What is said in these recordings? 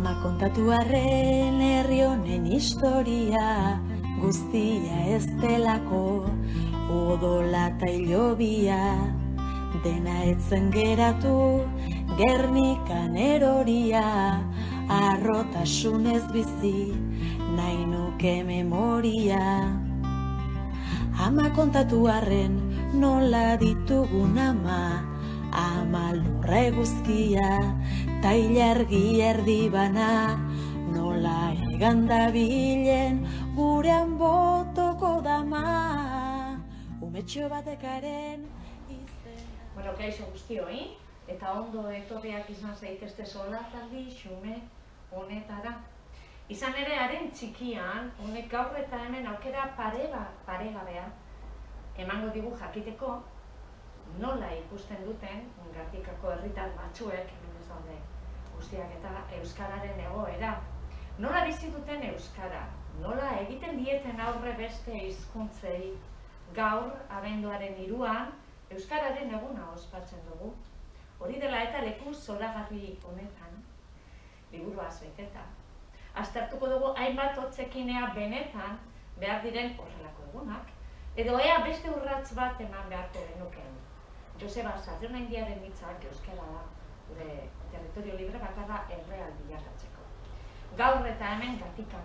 Kontatu arren herri honen historia, guztia ez delako, odola eta hilobia, dena etzen geratu, Gernikan eroria, arrotasunez bizi, nahi nuke memoria. Ama kontatu arren nola ditugun ama lurra eguzkia, ta ilargi erdi bana, nola egan dabilen gurean botoko dama, umetxo batekaren izena. Bueno, kaixo guztioi, eta ondo etorriak izan zaitezte solasaldi xume honetara. Izan ere, haren txikian, honek gaur eta hemen aukera paregabea emango digu jakiteko nola ikusten duten Gatikako herritar batzuek, hemen ez daude guztiak eta euskararen egoera. Nola bizi duten euskara, nola egiten dieten aurre beste hizkuntzei. Gaur, abenduaren 3an, euskararen eguna ospatzen dugu. Hori dela eta leku zoragarri honetan, liburuaz beteta. Aztertuko dugu hainbat hotzekinea benetan behar diren horrelako egunak, edo ea beste urrats bat eman beharko genukeen. Joseba Sarrionaindiaren hitzak euskara da, gure territorio libre bakarra erreal bilakatzeko. Gaur eta hemen Gatikan,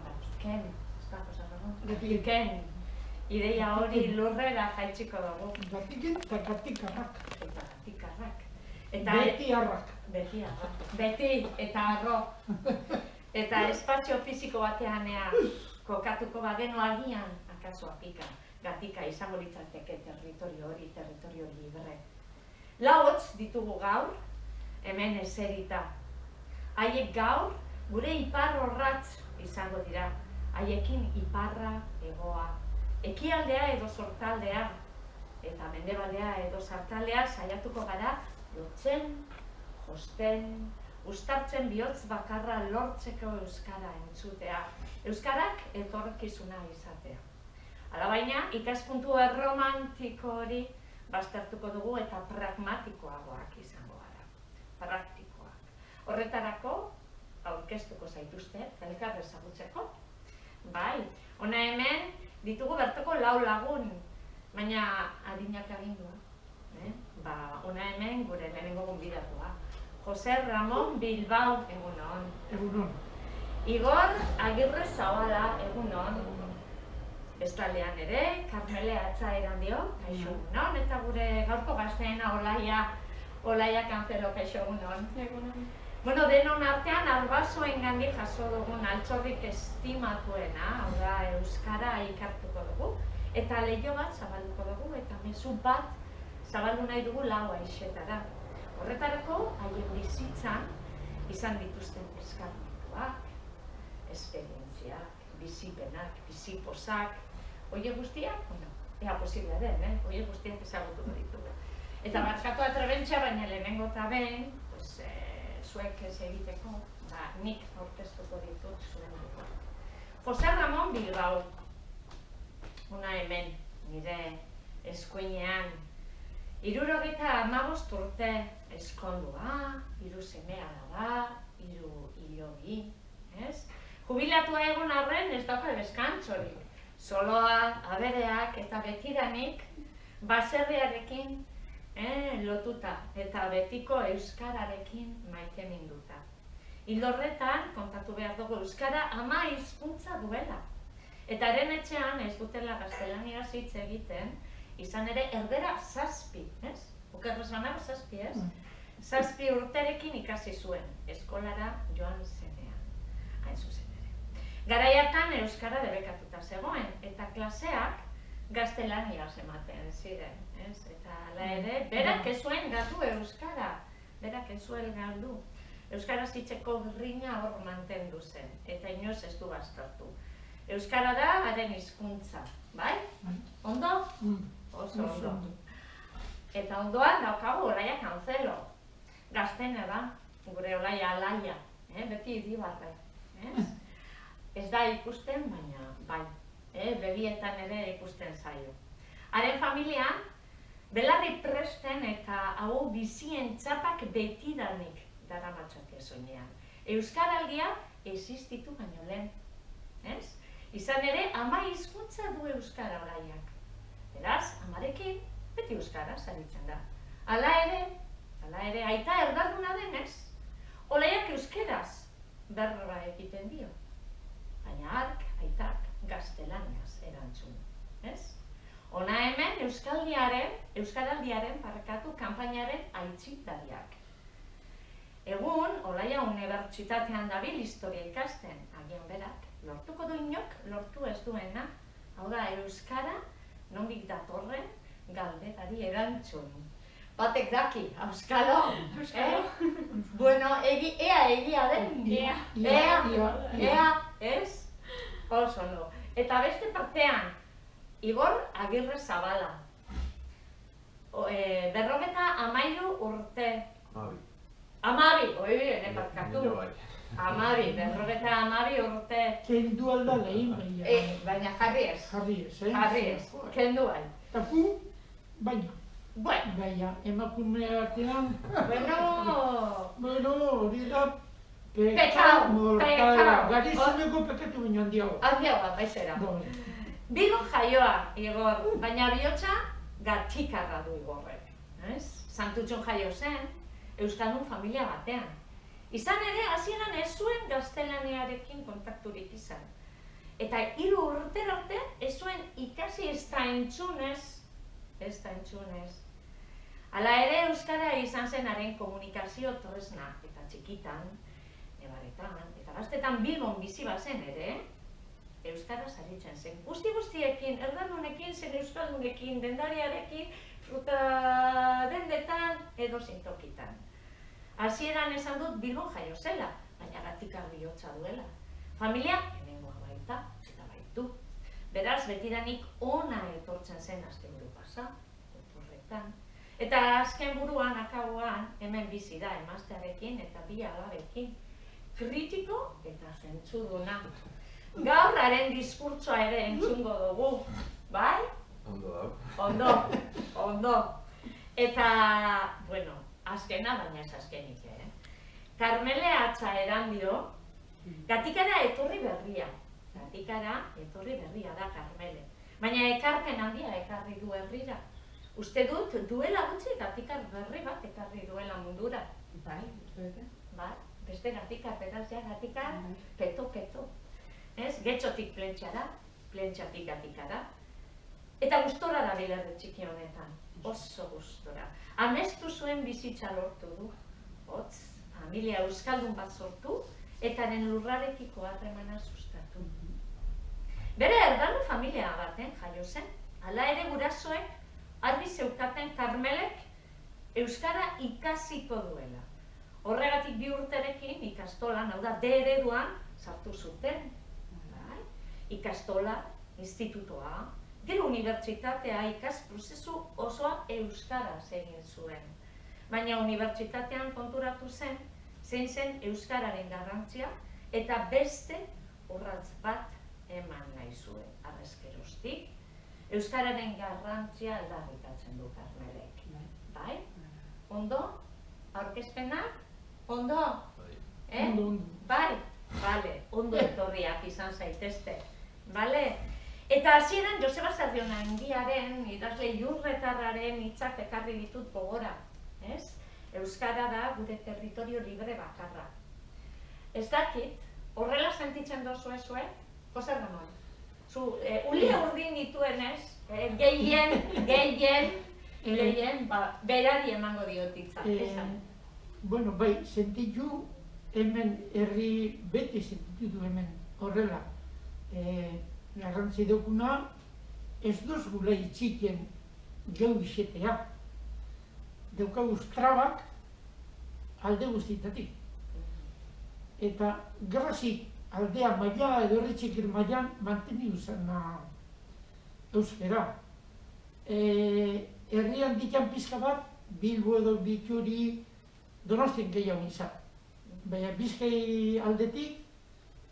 Gatiken, ideia hori lurrera jaitsiko dugu. Gatiken eta Gatikarrak. Eta Gatikarrak. Betiarrak. Beti eta arro. Eta espazio fisiko batean kokatuko bagenu agian, akaso apika. Gatika izango litzateke territorio hori, territorio libre. Lau hotz ditugu gaur, hemen eserita. Haiek gaur, gure ipar orratz izango dira. Haiekin iparra, hegoa, ekialdea edo sortaldea, eta mendebaldea edo sartaldea saiatuko gara lotzen, josten, uztartzen bihotz bakarra lortzeko euskara entzutea. Euskarak etorkizuna izatea. Alabaina, ikaspuntu erromantiko hori baztertuko dugu eta pragmatikoagoak izango gara. Praktikoak. Horretarako, aurkeztuko zaituzte, elkar ezagutzeko. Bai, hona hemen ditugu bertoko 4 lagun, baina adinak agindua. Hona hemen gure lehenengo gonbidatua. Jose Ramon Bilbao, egunon. Egunon. Igor Agirre Zabala, egunon. Bestaldean ere, Karmele Atzaeran dio, kaixo egunon, eta gure gaurko gazteena Olaia Kanzelo, kaixo egunon. Bueno, denon artean arbasoen gandik jaso dugun altxorrik estimatuena, hau da euskara ikartuko dugu, eta leiho bat zabalduko dugu, eta mezu bat zabaldu nahi dugu 4 aixetara. Horretarako, haien bizitzan izan dituzten eskarmentuak, esperientziak, bizipenak, biziposak, oie guztiak, ea posible den, oie guztiak ezagutuko ditugu. Eta barkatu atrebentzia, baina lehenengo eta behin, zuek ez egiteko, nik aurkeztuko ditut zuen dugu. Jose Ramon Bilbao, una hemen, nire eskuinean, 75 urte eskondua, 3 semea da, 3 hilobi, ez? Jubilatua egon arren ez dauka deskantzorik. Soloa, abereak eta betidanik baserriarekin lotuta eta betiko euskararekin maite minduta. Ildo horretan, kontatu behar dugu euskara ama hizkuntza duela. Eta haren etxean ez dutela gaztelaniaz hitz egiten, izan ere erdera 7, ez? Okerrez banago 7, ez? 7 urterekin ikasi zuen, eskolara joan zenean, hain zuzen. Garai hartan euskara debekatuta zegoen, eta klaseak gaztelaniaz ematen ziren, ez? Eta hala ere, berak ez zuen galdu euskara, berak ez zuen galdu. Euskara zitzeko grina hor mantendu zen, eta inoiz ez du baztertu. Euskara da haren hizkuntza, bai? Ondo? Oso ondo. Eta ondoan daukagu Olaia Kanzelo. Gaztene da, gure Olaia alaia, beti idibarre, ez? Ez da ikusten, baina bai, begietan ere ikusten zaio. Haren familian, belarri presten eta hau bizien txapak betidanik daramatzate soinean. Euskaraldia existitu baino lehen. Ez? Izan ere, ama hizkuntza du euskara Olaiak. Beraz, amarekin beti euskara aritzen da. Hala ere, aita erdalduna denez, Olaiak euskeraz berba egiten dio. Baina hark, aitak, gaztelaniaz erantzun. Ez? Hona hemen Euskaraldiaren kanpainaren aitzindariak. Egun, Olaia unibertsitatean dabil historia ikasten, agian berak, lortuko du inok, lortu ez duena. Hau da, euskara, nondik datorren, galderari erantzun. Batek daki, auskalo. Bueno, ea egia den. Ea, ez? Oso no. Eta beste partean, Igor Agirre Zabala. 53 urte. Amabi, ene parkatu. Amabi, 52 urte. Kendu alda lehin baina. Baina jarri ez. Jarri ez, kendu bai. Taku, baina. Bueno. Baina, emakume artean. Bueno, hori da. Pekao. Garizuneko pekatu baino handiago. Handiago, baizera. Bilbon jaioa, Igor, baina bihotza Gatikarra du Igorrek. Santutxon jaio zen, euskaldun familia batean. Izan ere, hasieran ez zuen gaztelaniarekin kontakturik izan. Eta 3 urtera arte ez zuen ikasi ez da entzunez. Hala ere, euskara izan zen haren komunikazio tresna eta txikitan, nebaretan, eta gaztetan Bilbon bizi bazen ere, euskaraz aritzen zen. Guztiekin, erdaldunekin, zen euskaldunekin, dendariarekin, fruta dendetan edo zintokitan. Hasieran esan dut Bilbon jaio zela, baina Gatikar bihotza duela. Familia, hemengoa baita, eta baitu. Beraz, betidanik ona etortzen zen asteburu pasa, oporretan. Eta azken buruan, akabuan, hemen bizi da emaztearekin eta 2 alabekin. Kritiko eta zentzuduna. Gaur haren diskurtsoa ere entzungo dugu, bai? Ondo. Eta, bueno, azkena baina ez azkenik, Karmele Atza eran dio, Gatikara etorri berria. Gatikara etorri berria da Karmele. Baina ekarpen handia ekarri du herrira. Uste dut, duela gutxi Gatikar berri bat ekarri duela mundura. Bai, beste Gatikar, beraz ja Gatikar, peto. Getxotik plentxara, plentxatik Gatikara. Eta gustora da bilerre txiki honetan, oso gustora. Amestu zuen bizitza lortu du. Hotz, familia euskaldun bat sortu, eta haren lurrarekiko harremana sustatu. Bere erdaldu familia baten jaio zen, hala ere gurasoek argi zeukaten Karmelek euskara ikasiko duela. Horregatik 2 urterekin ikastolan, hau da, D ereduan sartu zuten. Ikastola, institutoa, gero unibertsitatea ikasprozesu osoa euskaraz egin zuen. Baina unibertsitatean konturatu zen, zein zen euskararen garrantzia eta beste urrats bat eman nahi zuen. Harrezkeroztik, euskararen garrantzia aldarrikatzen du Karmelek. Bai? Ondo? Aurkezpenak? Ondo? Bai? Bale, ondo etorriak izan zaitezte. Bale? Eta hasieran Joseba Sarrionaindiaren, idazle Iurretarraren hitzak ekarri ditut gogora. Euskara da gure territorio libre bakarra. Ez dakit, horrela sentitzen dozu ezue, Jose Ramon. Ulia urdin dituenez, gehien, berari emango diotitza. Bueno, bai, sentitu hemen herri beti sentitu du hemen horrela. Garrantzi duguna, ez duz gula itxiken geu isetea. Daukaguz trabak alde guztietatik. Eta grazik aldea maila edo herritxikir mailan manteni zen euskera. Herrian ditan pizka bat, Bilbo edo Bituri, Donostien gehiago izan. Baina Bizkai aldetik,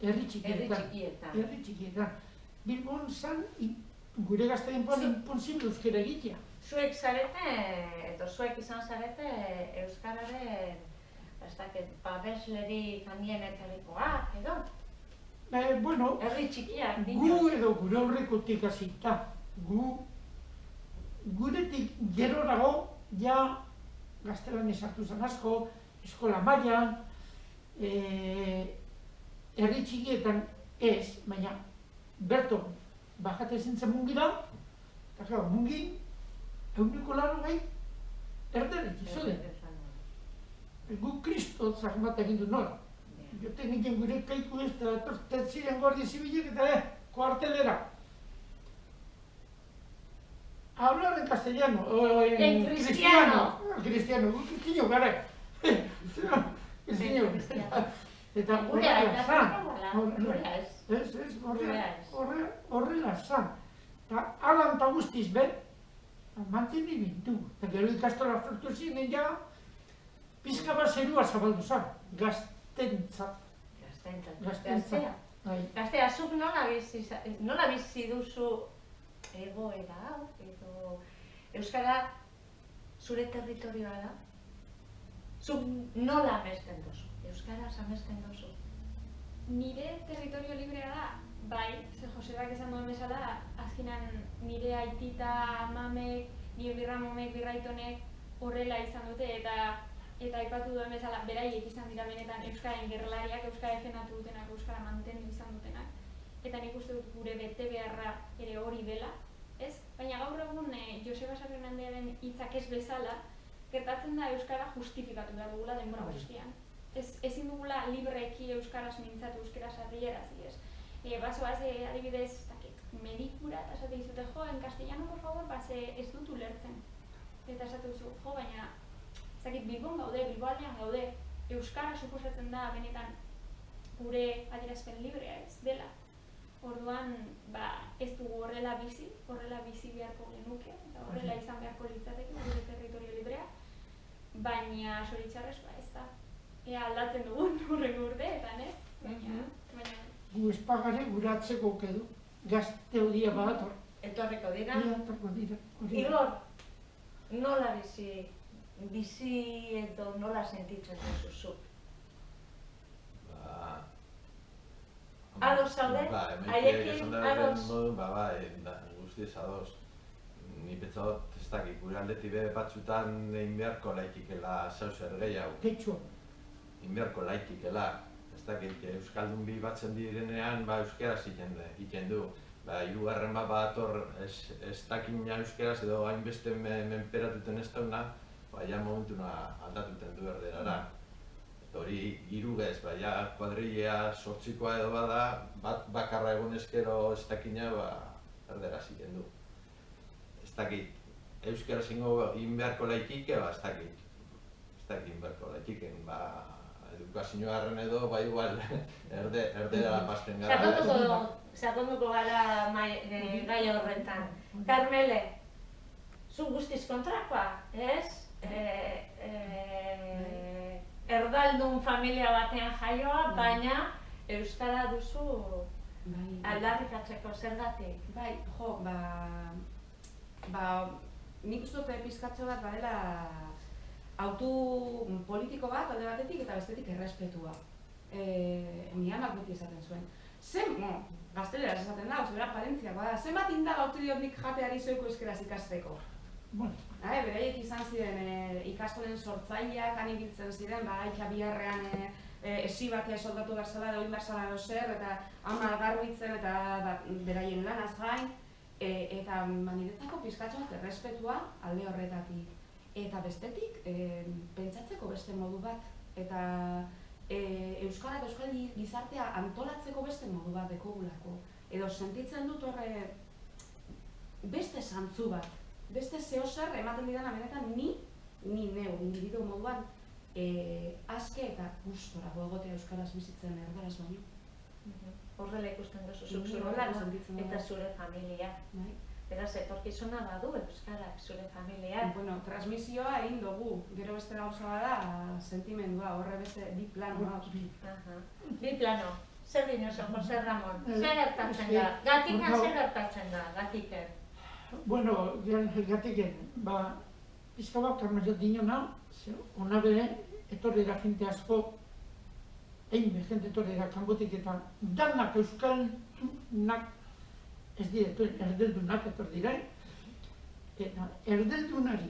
herri txikietan. Bilbon zan, gure gazte denpoan imponsible euskera egitea. Zuek zarete, edo zuek izan zarete, euskararen ez dakit, babesleri handienek herrikoak, edo? Bueno, Herri txikiak, gu edo gure aurrekotik hasita, guretik gerorago, ja gaztelan esartu zen asko, eskola mailan, herri txikietan ez, baina berton bajate zintzen mungira, eta claro, mungin, 180 erderetik zoden. Gu kristo zahmat egin du nola. Joten ginen gure kaiku ez, eta ziren guardia zibilek eta kuartelera. Hablar en castellano, o en cristiano. Cristiano, cristiano gara. Cristiano. Eta horrela zan. Horrela zan. Eta alan eta guztiz ben, manteni bintu. Eta gero ikastola sortu ziren ja, pizka bat zerua zabaldu zan. Gaztentzat. Gaztea, zuk nola bizi duzu egoera hau, edo euskara zure territorioa da? Zuk nola amesten duzu? Euskaraz amesten duzu? Nire territorio librea da, bai, ze Josebak esan duen bezala, azkenan nire aitita, amamek, nire birramomek, birraitonek horrela izan dute eta aipatu duen bezala, beraiek izan dira benetan euskaren gerlariak, euskara defendatu dutenak, euskara mantendu izan dutenak. Eta nik uste dut gure bete beharra ere hori dela, ez? Baina gaur egun Joseba Sarrenandearen hitzak ez bezala, gertatzen da euskara justifikatu behar dugula denbora guztian. Ezin dugula libreki euskaraz mintzatu, euskaraz adieraz, ez? Bazoaz, adibidez, medikura, eta esate dizute, jo, en castellano, por favor, ez dut ulertzen. Eta esate duzu, jo, baina, Bilbon gaude, Bilboaldean gaude, euskara suposatzen da benetan gure adierazpen librea ez dela. Orduan, ez dugu horrela bizi beharko genuke, eta horrela izan beharko litzateke gure territorio librea, baina zoritxarrez ez da. Ea aldatzen dugun hurrengo urteetan, ez? Baina... Gu espagare gure atzeko kedu, gazte hodia bat hor. Etorriko dira? Etorriko dira. Igor, nola bizi edo nola sentitzen duzu zuk? Ados zaude? Haiekin ados? Guztiz ados. Ni betzot, ez dakit, gure aldetik batzutan egin beharko laikikela zauzer gehiago. Ketxua. Egin beharko laikikela. Ez dakit, euskaldun bi batzen direnean, euskeraz egiten du. Hirugarren bat hor, ez dakina euskeraz edo hainbeste menperatuten ez dauna, ja momentuna aldatuten du erderara. Hori hirugez, kuadrilla sortzikoa edo bada, bat bakarra egon ezkero ez dakina erderaz egiten du. Ez dakit, euskara zingo egin beharko laikike, ez dakit. Ez dakit egin beharko laikiken, edukazio harren edo, igual, erdera pasten gara. Sakonduko gara gai horretan. Carmele, zu guztiz kontrakoa, ez? Erdaldun familia batean jaioa, baina euskara duzu aldarrikatzeko zergatik. Bai, jo, nik uste dut pizkatxo bat badela autu politiko bat alde batetik eta bestetik errespetua. Ni amak beti esaten zuen. Gazteleraz esaten da, zebera parentziako da. Zenbat inda gauti diot nik jateari zeuko euskeraz ikasteko. Beraiek izan ziren ikastolen sortzaileak anibiltzen ziren, aitza biharrean esi batea soldatu behar zela, edo behar zela zer, eta ama garbitzen eta beraien lanaz gain, eta niretzako pizkatxo bat errespetua alde horretatik. Eta bestetik, pentsatzeko beste modu bat, eta euskara eta euskal gizartea antolatzeko beste modu bat dekogulako. Edo sentitzen dut horre beste zantzu bat. Beste zehozer ematen didana benetan ni neu, individu moduan aske eta gustora egotea euskaraz bizitzen erdaraz baino. Horrela ikusten duzu zuk zure lana eta zure familia. Beraz, etorkizuna badu euskarak zure familia. Transmisioa egin dugu, gero beste gauza bada sentimendua, horre beste bi plano. Bi plano. Zer dinozu, Jose Ramon? Zer gertatzen da? Gatikan zer gertatzen da, gatiken? Bueno, gatiken, pizka bat karmezot dinona, ona bere, etorri da jente asko, egin jente etorri da kanbotik eta danak euskaldunak, ez dira, erdeldunak etorri dira, eta erdeldunari,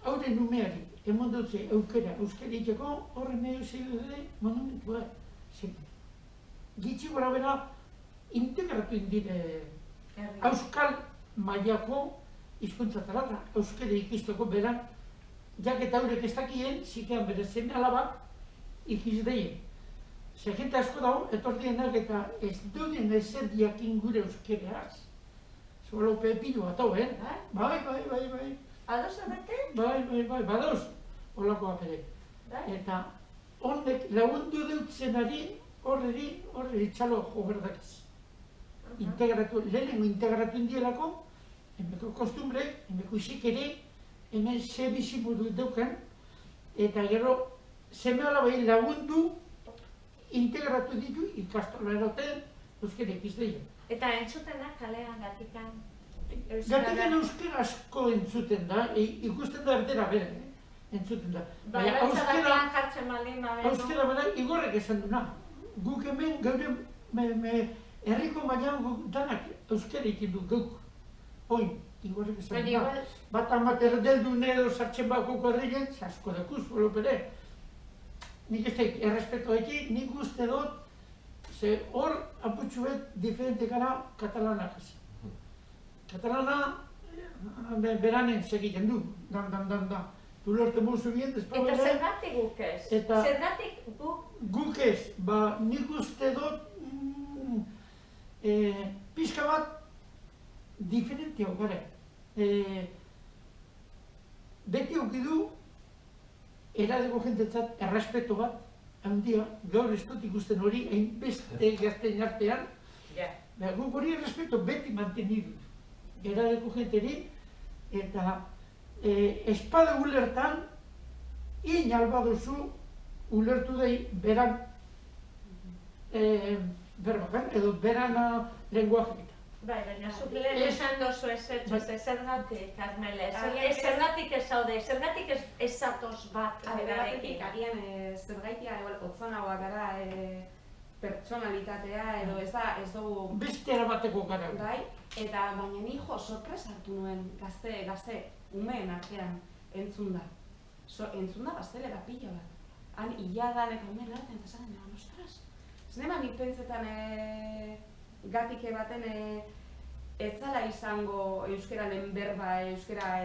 haure numeari, emon dutze euskera iteko, horre medio zeudele monumentua. Gitzi gora bera, integratu indire euskal mailako hizkuntzatara, euskera ikisteko beran, jaketa haurek ez dakien, zikean bere zeme alabak ikiz deien. Ze jente asko dago, etordienak eta ez duden ezer diakin gure euskeraz. Zolo pepilu bat hau, Bai. Ados abete? Bai, badoz, holako apere. Eta honek lagundu deutzenari horri txalo jo berdakiz. Lehenengo integratu indielako, emeko kostumbrek, emeko isik ere, hemen ze biziburu deuken, eta gero seme alabai lagundu integratu ditu ikastola eroten euskera ikizdeien. Eta entzuten da kalean gatikan? Gatikan euskera asko entzuten da, ikusten da erdera bere, entzuten da. Baina euskera jartzen baldin badeno. Euskera bera igorrek esan duna. Guk hemen gaur herriko mailan guk danak euskera ikin du gauk. Oin, igorrek esan duna. Bat amat erdeldun edo sartzen bako korrilen, asko dakuz, bolopere. Nik ez da errespetu eki, nik uste dut, ze hor aputxuet diferente gara katalanak ez. Katalana beranen segiten du, dan. Tu lorte mozu bien, despa bera. Eta zergatik guk ez? Zergatik guk? Guk ez, nik uste dut pixka bat diferente hau gara. Beti aukidu eradeko jentetzat errespetu bat, handia, gaur ez dut ikusten hori, hainbeste gazten artean, guk hori errespetu beti mantenidu. Eradeko jenteri, eta espada ulertan, in albaduzu ulertu dei beran berbakan, edo beran lenguajekita. Bai, baina zuk lehen esan dozu zergatik, Carmele, zergatik ez zaude, zergatik ez zatoz bat berarekin. Agian zergaitia, otzonagoa gara, pertsonalitatea edo ez dugu... Beste erabateko gara. Bai, eta baina ni sorpresa hartu nuen gazte umeen artean entzunda. Entzunda gaztelera pila bat. Han iladan eta umeen artean eta zaten, ostras. Zineman nik pentsetan gatike baten ez zala izango euskeraren berba, euskera...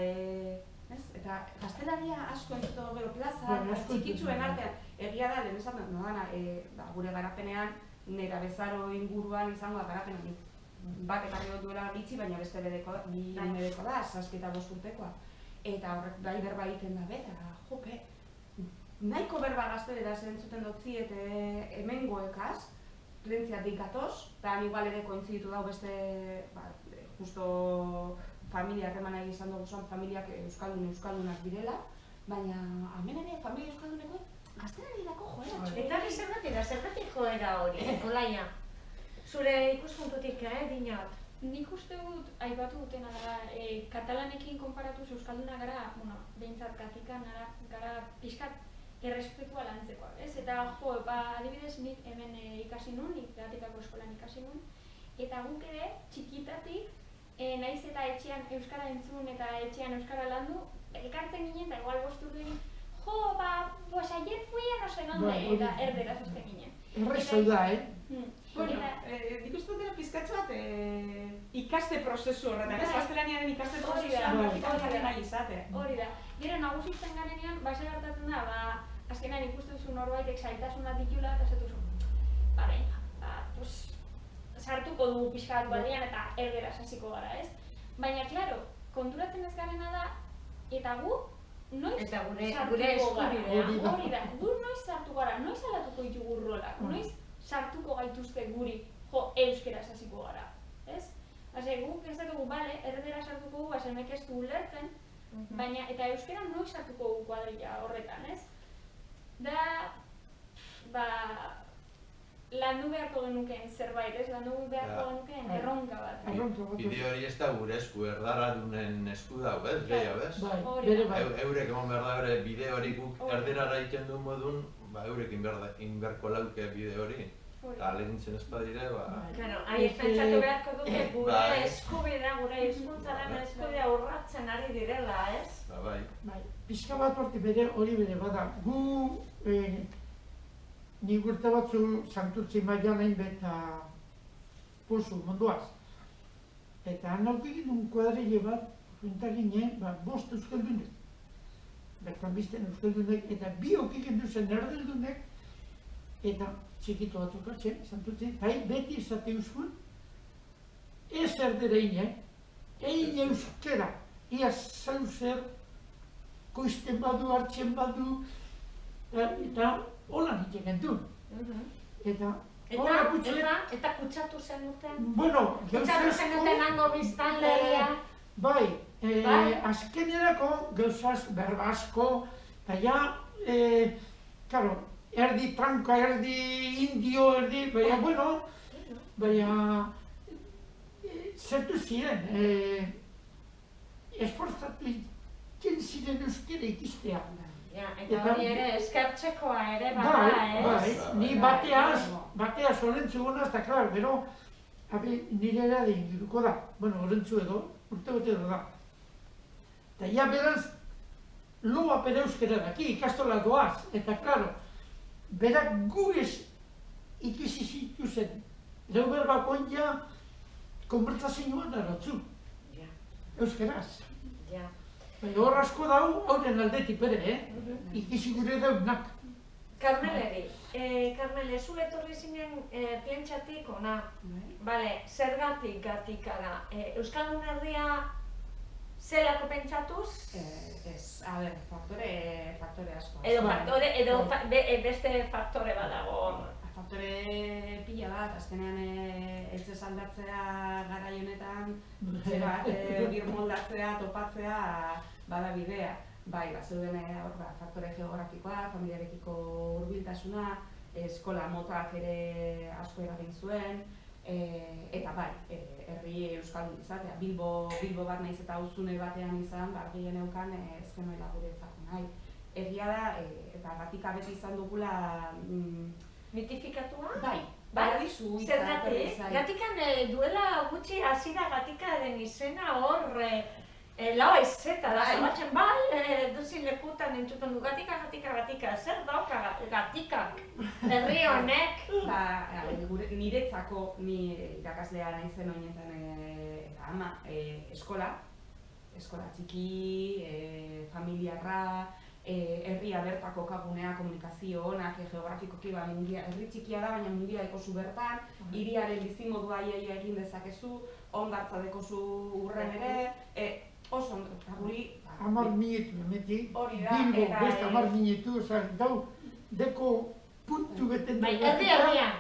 Eta gaztelaria asko entzutu gero plaza, txikitzuen artean. Egia da, lehen esan dut, gure garapenean, nera bezaro inguruan izango da garapenean. Bat ekarri dut duela gitxi, baina beste bedeko da, 7 eta 5 urtekoa. Eta horrek bai berba egiten da bera, jope. Nahiko berba gaztelera entzuten dut ziet hemengoekaz, plentziatik gatoz, eta igual ere kointziditu dau beste, justo familiak eman nahi izan dugu zuen, familiak euskaldunak direla, baina hemen ere familia euskalduneko gaztelari dako joera txori. Eta zergatik joera hori, Olaia? Zure ikuspuntutik, dinot? Nik uste dut, aipatu dutena gara, katalanekin konparatuz euskalduna gara, behintzat gatikan gara pixkat errespetua lantzekoa, ez? Eta adibidez nik hemen ikasi nun, gatikako eskolan ikasi nun, eta guk ere txikitatik, naiz eta etxean euskara entzun eta etxean euskara landu, elkartzen ginen eta igual 5 urte egin, pues ayer fui a no sé dónde, eta erderaz uste ginen. Errezoi da, Nik uste dut pizkatxo bat ikaste prozesu horretan, ez? Gaztelaniaren ikaste prozesuan praktikaren nahi izate. Hori da. Gero nagusitzen garenean, zer gertatzen da, azkenean ikusten duzu norbaitek zailtasuna ditula eta zetu sartuko dugu pixka bat baldean eta erderaz hasiko gara, ez? Baina, klaro, konturatzen ez garena da, eta gu noiz sartuko gara. Hori da, gu noiz sartu gara, noiz alatuko ditugu rolak, noiz sartuko gaituzte guri euskeraz hasiko gara, ez? Guk ez dugu, erderaz sartuko gu, emek ez du ulertzen, baina eta euskera noiz sartuko gu kuadrilla horretan, ez? Da, landu beharko genukeen zerbait, ez? Landu beharko genukeen erronka bat. bide hori ez da gure esku, erdaradunen esku dago, ez, gehiago, ez? Bai, bere bai. Eurek emon behar da, bere bide hori guk erderara egiten duen modun, eurek inberko lauke bide hori. Eta alegintzen ez badire, Claro, haiek pentsatu beharko dute gure eskubidea, gure hizkuntzaren eskubidea urratzen ari direla, ez? Bai. Pixka bat hori bere bada. Gu, nik urte batzu Santurtzi mailan hainbeta pozu munduaz. Eta han aukik duen kuadrile bat, junta ginen, 5 euskaldunek. Bertan bizten euskaldunek, eta 2 aukik duzen erdeldunek, eta txikitu batzuk hartzen, Santurtzi, beti esate euskun, ez erdera egin euskera, ia zau zer, koizten badu, hartzen badu, eta holan egiten du. Eta kutsatu zenuten? Bueno, kutsatu zenuten hango biztanleria? Bai, azkenerako gauzaz berba asko, eta ja, karo, erdi tranka, erdi indio, baina, bueno, zertu ziren, esforzatu egiten ziren euskera ikistea. Eta hori ere eskertzekoa ere bada, ez? Ni bateaz olentzu gonaz, eta klar, gero, nire erade ingiruko da, bueno, olentzu edo, urte bete edo da. Eta ja beraz, loa pere euskera daki, ikastola doaz, eta klaro, berak gurez ikisi zituzen, leuber bakoin ja, konbertsazioan erotzu, euskeraz. Baina hor asko dau, hauren aldetik bere, ikisi gure daunak. Karmeleri, Karmele, zu etorri zinen plentxatik ona, zergatik gatikara, Euskaldun Herria zelako pentsatuz? Ez, a ber, faktore asko. Edo beste faktore badago hor. Faktore pila bat, azkenean eltzez aldatzea garai honetan, birmoldatzea, topatzea, bada bidea. Bai, zeuden faktore geografikoa, familiarekiko hurbiltasuna, eskola motak ere asko eragin zuen, eta bai, herri euskaldun izatea, Bilbo bat nahiz eta auzune batean izan, argien eukan ez genuela guretzako nahi. Egia da, eta gatika beti izan dugula... Mitifikatua? Bai, badizu hitza. Zergatik? Gatikan duela gutxi hasi da gatikaren izena hor lau aizeta da, zabatzen duzin lekutan entzuten du gatika, zer dauka gatikak, herri honek? Niretzako, ni irakaslea naizen honetan eta ama, eskola txiki, familiarra, herria bertako kagunea, komunikazio onak, geografikoki herri txikia da, baina mundia ekozu bertan, hiriaren bizimodua iaia egin dezakezu, ondartza dekozu urren ere, oso ondo, eta guri... 10 minutu emetik, Bilbo beste 10 minutu, dau, deko puntu beten dugu. Herri-herrian,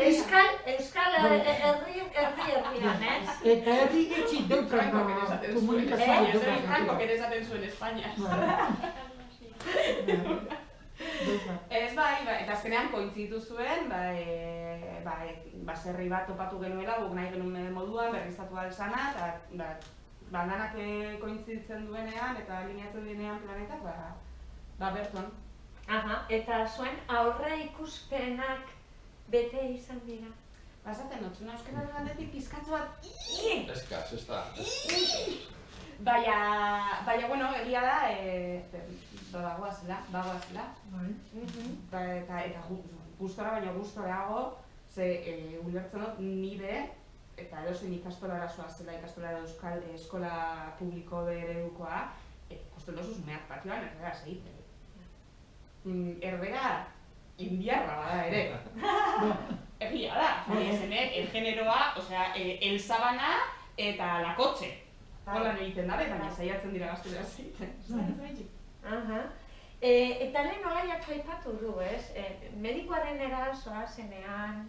euskal herri-herrian, ez? Eta herri getxik daukan komunikazio. Franco ere esaten zuen Espainia. Ez bai, eta azkenean kointzitu zuen, baserri bat topatu genuela, guk nahi genuen moduan, berrizatu alzana, eta danak kointzitzen duenean eta alineatzen denean planetak, bertuan. Eta zuen aurre ikuspenak bete izan dira? Bazaten notzuna euskararen aldetik pizkatzu bat Eskaz, ez da. Baina, bueno, egia da, bagoazela. Eta gustora, baina gustorago, ze ulertzen dut nire, eta edozein ikastolara zoazela, ikastolara euskal eskola publiko eredukoa, kosten dozuz mehat patioan erderaz egiten. Erdera indiarra bada ere. Egia da, el generoa, osea, el sabana eta la kotxe. Holan egiten dabe, baina saiatzen dira gazteleraz egiten. Eta lehen olaiak aipatu du, ez? Medikoaren erasoa zenean,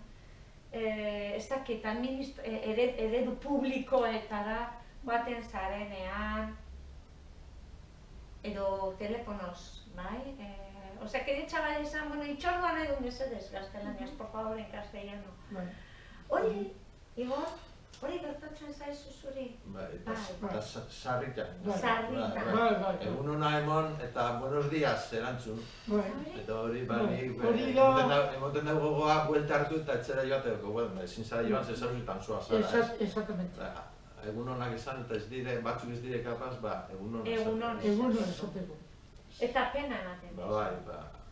ez dakit, eredu publikoetara baten zarenean, edo telefonoz, bai? Osea, que ditxaga izan, bueno, itxordua nahi du mesedez gaztelaniaz, por favor, en castellano. Hori, Igor, Hori gertatzen zaizu zuri? Bai, eta sarritan. Sarritan. Egun hona emon eta buenos días erantzun. Eta hori emoten dugu gogoa buelta hartu eta etxera joateko. Ezin zara joan zezaruzitan zoa zara. Exactamente. Egun honak esan eta ez dire, batzuk ez dire kapaz, egun honak Egun honak esateko. Eta pena ematen. Bai,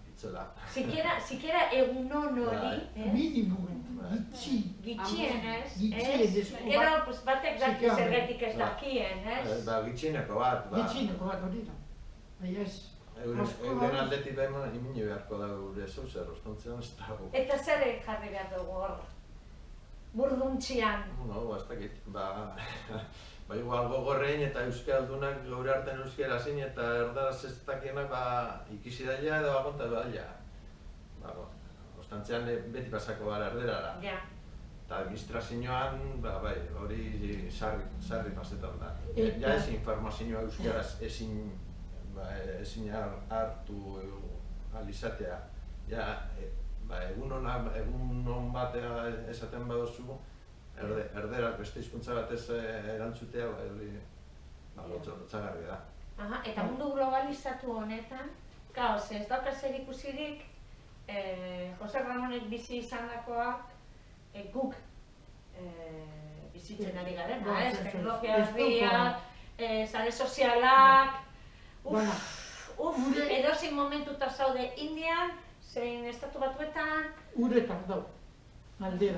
itzela. Sikiera egunon hori, Minimum, gitxienez, Gitxienez. gero batek daki zergatik ez dakien, ez? Gitxieneko bat. Gitxieneko bat hori da. Baina ez. Euren aldetik beheman imini beharko da gure zauzer, ostontzean ez dago. Eta zer jarri behar dugu hor? Burduntzian. Ez dakit, igual gogorrein eta euskaldunak gaur artean euskera zin eta erdaraz ez dakienak ikisi daia edo agonta daia. Ostantzean beti pasako gara erderara. Eta administrazioan, hori sarri pasetan da. Ja ez informazioa euskaraz ezin hartu alizatea. Egun hon batea esaten baduzu, erderak beste hizkuntza batez erantzutea, lotzagarri da. Eta mundu globalizatu honetan, ez dauka zer ikusirik, Jose Ramonek bizi izandakoa guk bizitzen ari garen, teknologia berria, sare sozialak, edozein momentuta zaude Indian, zein estatu batuetan. Uretan dau, aldera.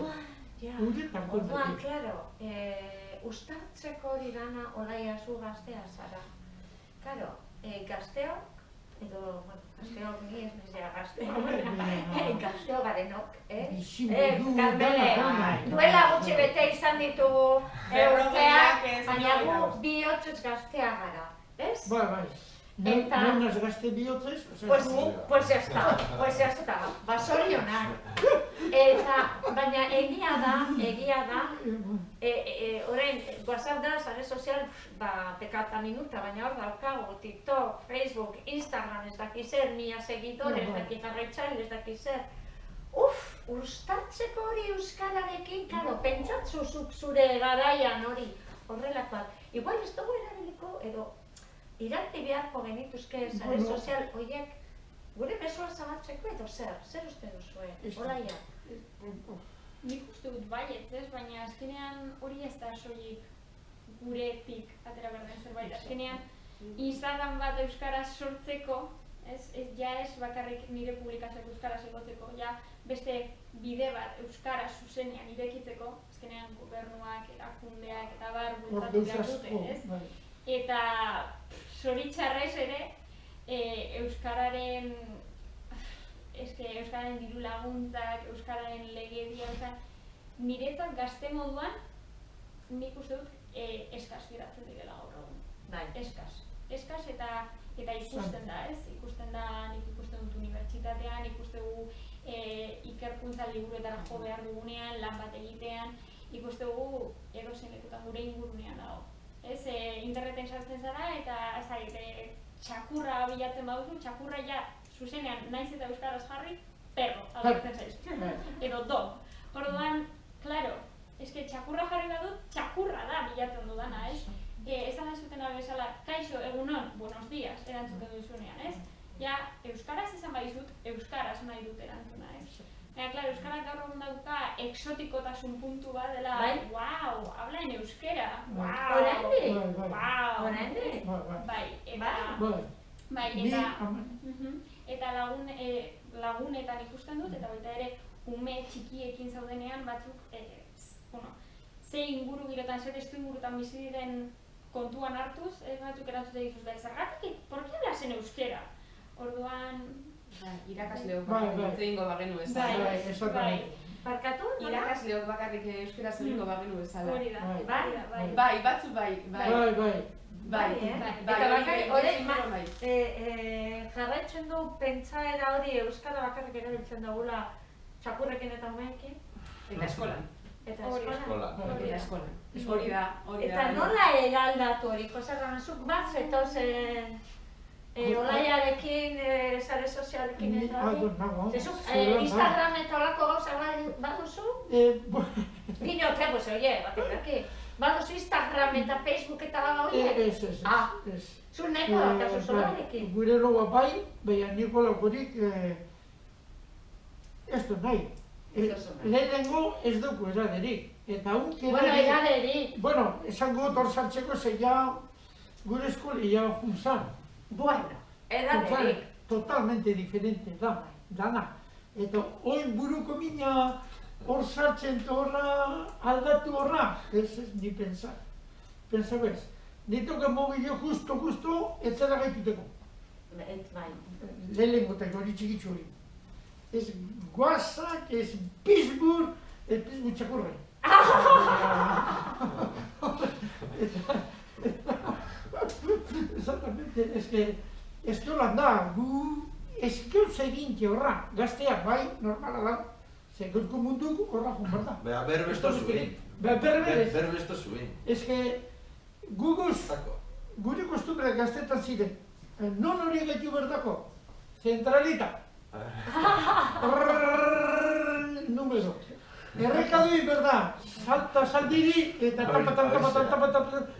Uretan Orduan, klaro, ustartzeko hori dana Olaia zu gaztea zara. Klaro, gazteok, edo, gazteok ni ez nizia gazteok, gazteok garenok, Karmele, duela gutxi bete izan ditugu urteak, baina gu bihotzez gaztea gara, ez? Bai. Non ez gazte bihotzez? Pues ya está, basorionak. Baina egia da, orain, WhatsApp da, sare sozial, pekata minuta, baina hor daukagu, TikTok, Facebook, Instagram, ez daki zer, 1000 segidore, ez daki jarraitzaile, ez daki zer. Uztartzeko hori euskararekin, karo, pentsatzuzuk zure garaian hori, horrelakoak. Igual ez dugu erabiliko, edo, irati beharko genituzke sare sozial horiek gure mesua zabaltzeko edo zer uste duzue, Olaia? Nik uste dut baietz, baina azkenean hori ez da soilik guretik atera behar den zerbait. Azkenean Instagram bat euskaraz sortzeko, ja ez bakarrik nire publikazioak euskaraz egotzeko, ja beste bide bat euskaraz zuzenean irekitzeko, azkenean gobernuak, erakundeak eta bar bultzatu behar dute, ez? Eta zoritxarrez ere, euskararen diru laguntzak, euskararen legedia, niretzat gazte moduan, nik uste dut eskaz geratzen direla gaur egun. Eskaz eta ikusten da, ez? Ikusten da, nik ikusten dut unibertsitatean, ikusten dugu ikerkuntza liburuetara jo behar dugunean, lan bat egitean, ikusten dugu edozein lekutan gure ingurunean dago. Interneten sartzen zara eta txakurra bilatzen baduzu, txakurra ja zuzenean naiz eta euskaraz jarri, perro, agertzen zaizu. Edo dog. Orduan, klaro, txakurra jarri badut, txakurra da bilatzen dudana, ez? Esan zuten bezala, kaixo, egunon, buenos días, erantzuten duzunean, ez? Ja, euskaraz esan badizut, euskaraz nahi dut erantzuna, ez? Claro, euskarak gaur egun dauka exotikotasun puntu bat dela, wow, habla en euskera, wow, oraindik, eta lagunetan ikusten dut, eta baita ere ume txikiekin zaudenean batzuk, ze inguru girotan, ze testu ingurutan bizi diren kontuan hartuz, batzuk erantzute dizuz da, zergatik, por qué hablas en euskera? Orduan, irakasleok bakarrik egingo bagenu bezala. Barkatu? Irakasleok bakarrik euskaraz egingo bagenu bezala. Hori da. Bai, batzu bai. Eta bakarrik, orain, jarraitzen du pentsaera hori euskara bakarrik erabiltzen dugula txakurrekin eta umeekin? Eta eskolan. Eta eskolan. Hori da. Eta nola eraldatu hori, Jose Ramazuk bat zetozen Olaiarekin, sare sozialekin eta hori? Instagram eta olako gauza baduzu? Dinote, pues, oie, batetak, badozu Instagram eta Facebook eta oie? Ez. Zu neko dakazu solarekin? Gure loa bai, baina Nikolakorik ez du nahi. Lehenengo ez dugu eraderik. Eta Bueno, eraderik. Bueno, esango hor sartzeko zeia gure eskolia juntzan. Bueno, eraderik. Totalmente diferente da, dana. Eta oin buruko mina hor sartzen eta horra aldatu horra, ez ni pensar. Pensa bez, nitoka mobilio justo, ez zera gaituteko. Bai. Lehenengo eta hori txikitzu hori. Ez WhatsApp, ez Pittsburgh, ez Pittsburgh txakurra. Exactamente, ez que holan da, gu ez gauz eginte horra, gazteak bai, normala da, ze gauzko munduko horra jun da. Beha, berbesto zuen. Berbesto zuen. Ez que gure kostumbre gaztetan ziren, non hori gaitu berdako, zentralita. Número. Errekadui berda, saldiri eta tapatan,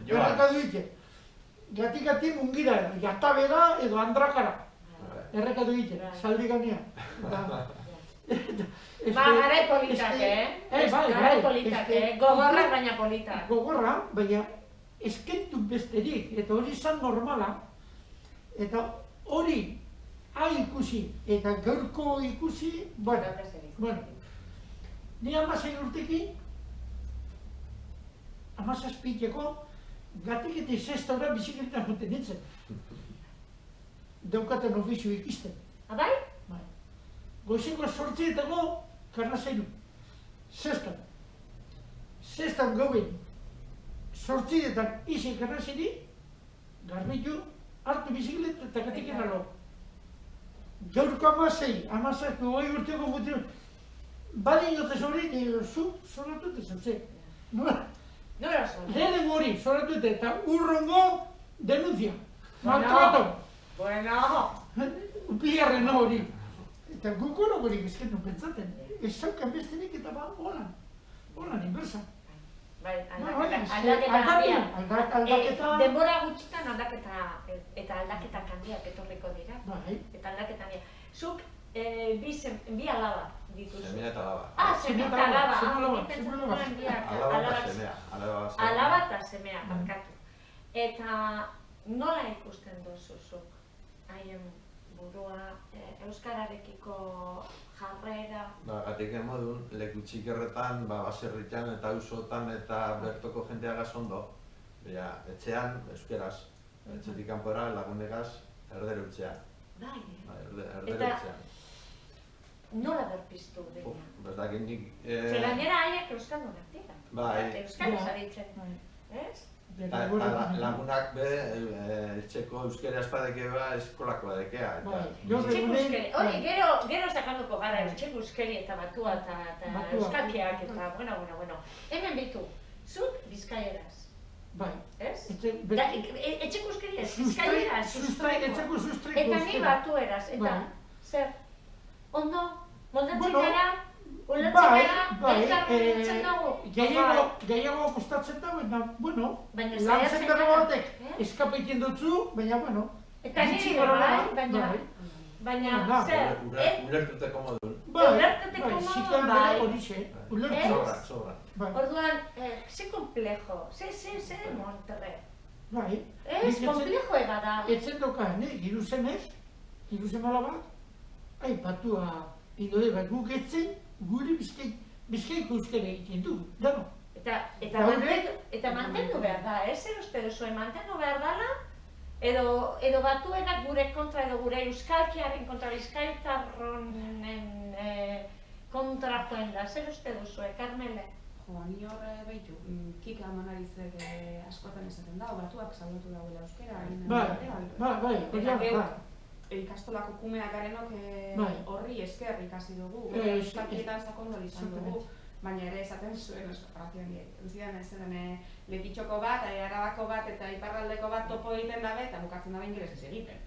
errekaduite. Gati mungira, jatabera edo andrakara. Errekaduite, saldi ganea. Garai politak, Garai politak, gogorra baina politak. Gogorra, baina eskentu besterik, eta hori izan normala. Eta hori ikusi eta gaurko ikusi, bueno. Ni 16 urtekin, 17 gatik eta izestaura bizikletan joten nintzen. Daukaten ofizio ikisten. Abai? Bai. Goizeko 8:00 karnazailu. Zestan gauen 8:00 izen karnazaili, garbitu, hartu bizikleta eta gatik enalo. Gaurko 16 urteko mutu, bali jote hori, zu, zoratute zauze. Nora zon? Lehen hori, zoratute, eta urrongo denunzia. Maltrato. Bueno. Biharren hori. Eta gukoro hori ezkendu pentsaten. Ez zaukan bestenik eta holan inbersa. Bai, aldaketa. Denbora gutxitan aldaketa handiak etorriko dira. Bai. Eta aldaketa handiak. Zuk bi alaba dituzu. Semea eta alaba. Semea eta alaba. Alaba eta semea, barkatu. Eta nola ikusten duzu zuk haien burua, euskararekiko jarrera? Gatik modun, leku txikerretan, baserritan eta auzotan eta bertoko jendeagaz ondo. Etxean, euskeraz, etxetik kanpora lagunegaz, erdere utxean. Bai, erdere utxean. Nola berpiztu dira? Berdak nik... Ze gainera haiek euskaldunak dira. Bai. Euskaraz aditzen, ez? Lagunak be, etxeko euskera espadeke eskolako badekea. Etxeko euskeri, hori, gero sakanduko gara etxeko euskeri eta batua eta euskalkiak eta, bueno. Hemen bitu, zuk bizkaieraz. Bai. Ez? Etxeko euskeri ez, bizkaieraz, sustraiko. Eta ni batueraz, eta zer? Ondo? Moldatzen gara? Ulertzen dugu? Gehiago kostatzen dago, eta, bueno, lantzen dago batek eskapeiten dutzu, baina, bueno, eta niri baina, zer? Ulertuteko modun. Ulertuteko modun, bai. Sobra. Orduan, ze komplejo, ze demontre. Bai. Ez, komplejo ega da. Etzen doka, hiruzen alabak, aipatua indode bat guk etzen, gure bizkaiko euskara egiten dugu, dano. Eta mantendu behar da, zer uste duzuen mantendu behar dala, edo batuenak gure kontra, edo gure euskalkiaren kontra, bizkaitarronen kontra joen da, zer uste duzue, Karmele? Ni horre behitu, Kika Manarizek askotan esaten dago, batuak saldotu dagoela euskera. Bai. Ikastolako kumeak garenok horri esker ikasi dugu, euskalkietan sakondu izan dugu, baina ere esaten zuen ratioan zidan ez zen Letitxoko bat, Arabako bat eta Iparraldeko bat topo egiten dabe eta bukatzen dabe ingelesez egiten.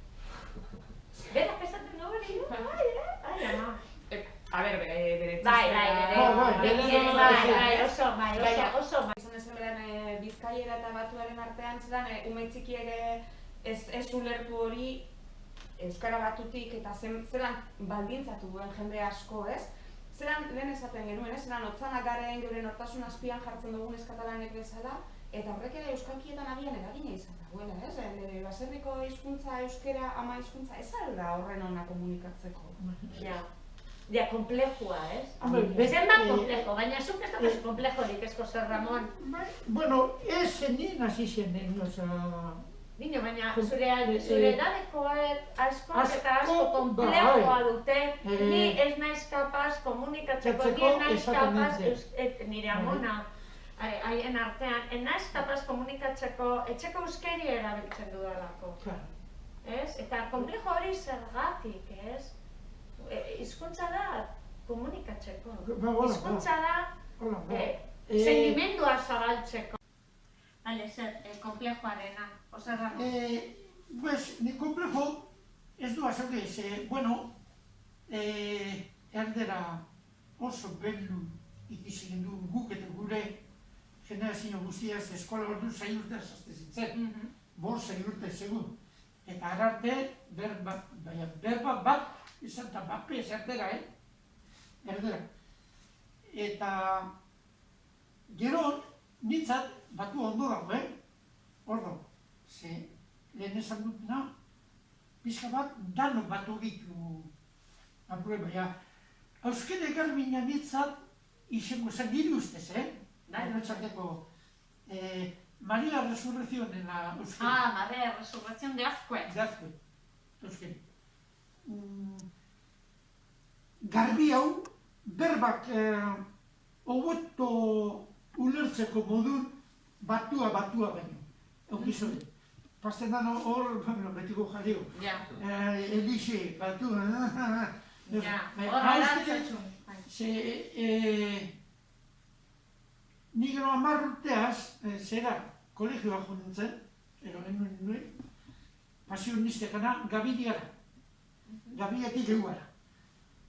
Berak esaten du hori, bai, ama. A ber, bere Bai, oso. Izan ezen beran Bizkaiera eta Batuaren artean zelan ume txikiek ez ulertu hori Euskara Batutik eta zelan baldintzatu duen jende asko, ez? Zelan lehen esaten genuen, ez? Zelan otzanak garen geure nortasun azpian jartzen dugun eskatalanek bezala, eta horrek ere euskalkietan agian eragina izan dagoela, ez? Baserriko hizkuntza euskera ama hizkuntza ez alda horren ona komunikatzeko. Ja, komplejua, ez? Zenbat komplejo, baina zuk ez dagoz komplejorik, ez, Jose Ramon? Bueno, ez nien hasi zenen, oza... Dino, baina zure edadekoak asko eta asko komplejoa dute, ni ez naiz kapaz komunikatzeko, ni ez naiz kapaz, nire amona, haien artean, ez naiz kapaz komunikatzeko etxeko euskeria erabiltzen dudalako. Ez? Eta komplejo hori zergatik, ez? Hizkuntza da komunikatzeko. Hizkuntza da sentimendua zabaltzeko. Bale, zer, komplejoarena, Jose Ramon? Pues, ni komplejo ez du azalde, bueno, erdera oso beldu ikizien du guk eta gure generazio guztiaz eskola ordu 6 urte zazte zintzen, 5 urte segun. Eta ararte, berba bat izan eta bape ez erdera, erdera. Eta gero nintzat batu ondo dago, ordo, ze lehen esan dutena, pixka bat dano batu gitu apure, baina euskara garbina nintzat izango zen nire ustez, Notzateko Maria Resurrección en la euskara. Maria Resurrección de Azkue. De Azkue, euskara. Garbi hau, berbak hobeto ulertzeko modun batua baino. Eukizore. Pasten dano hor, betiko jarrio. Elixe, batua. Hor alantzatxun. Ni gero 10 urteaz, zera, kolegioa jo nintzen, pasionistekana, Gabidiara. Gabidiatik eguara.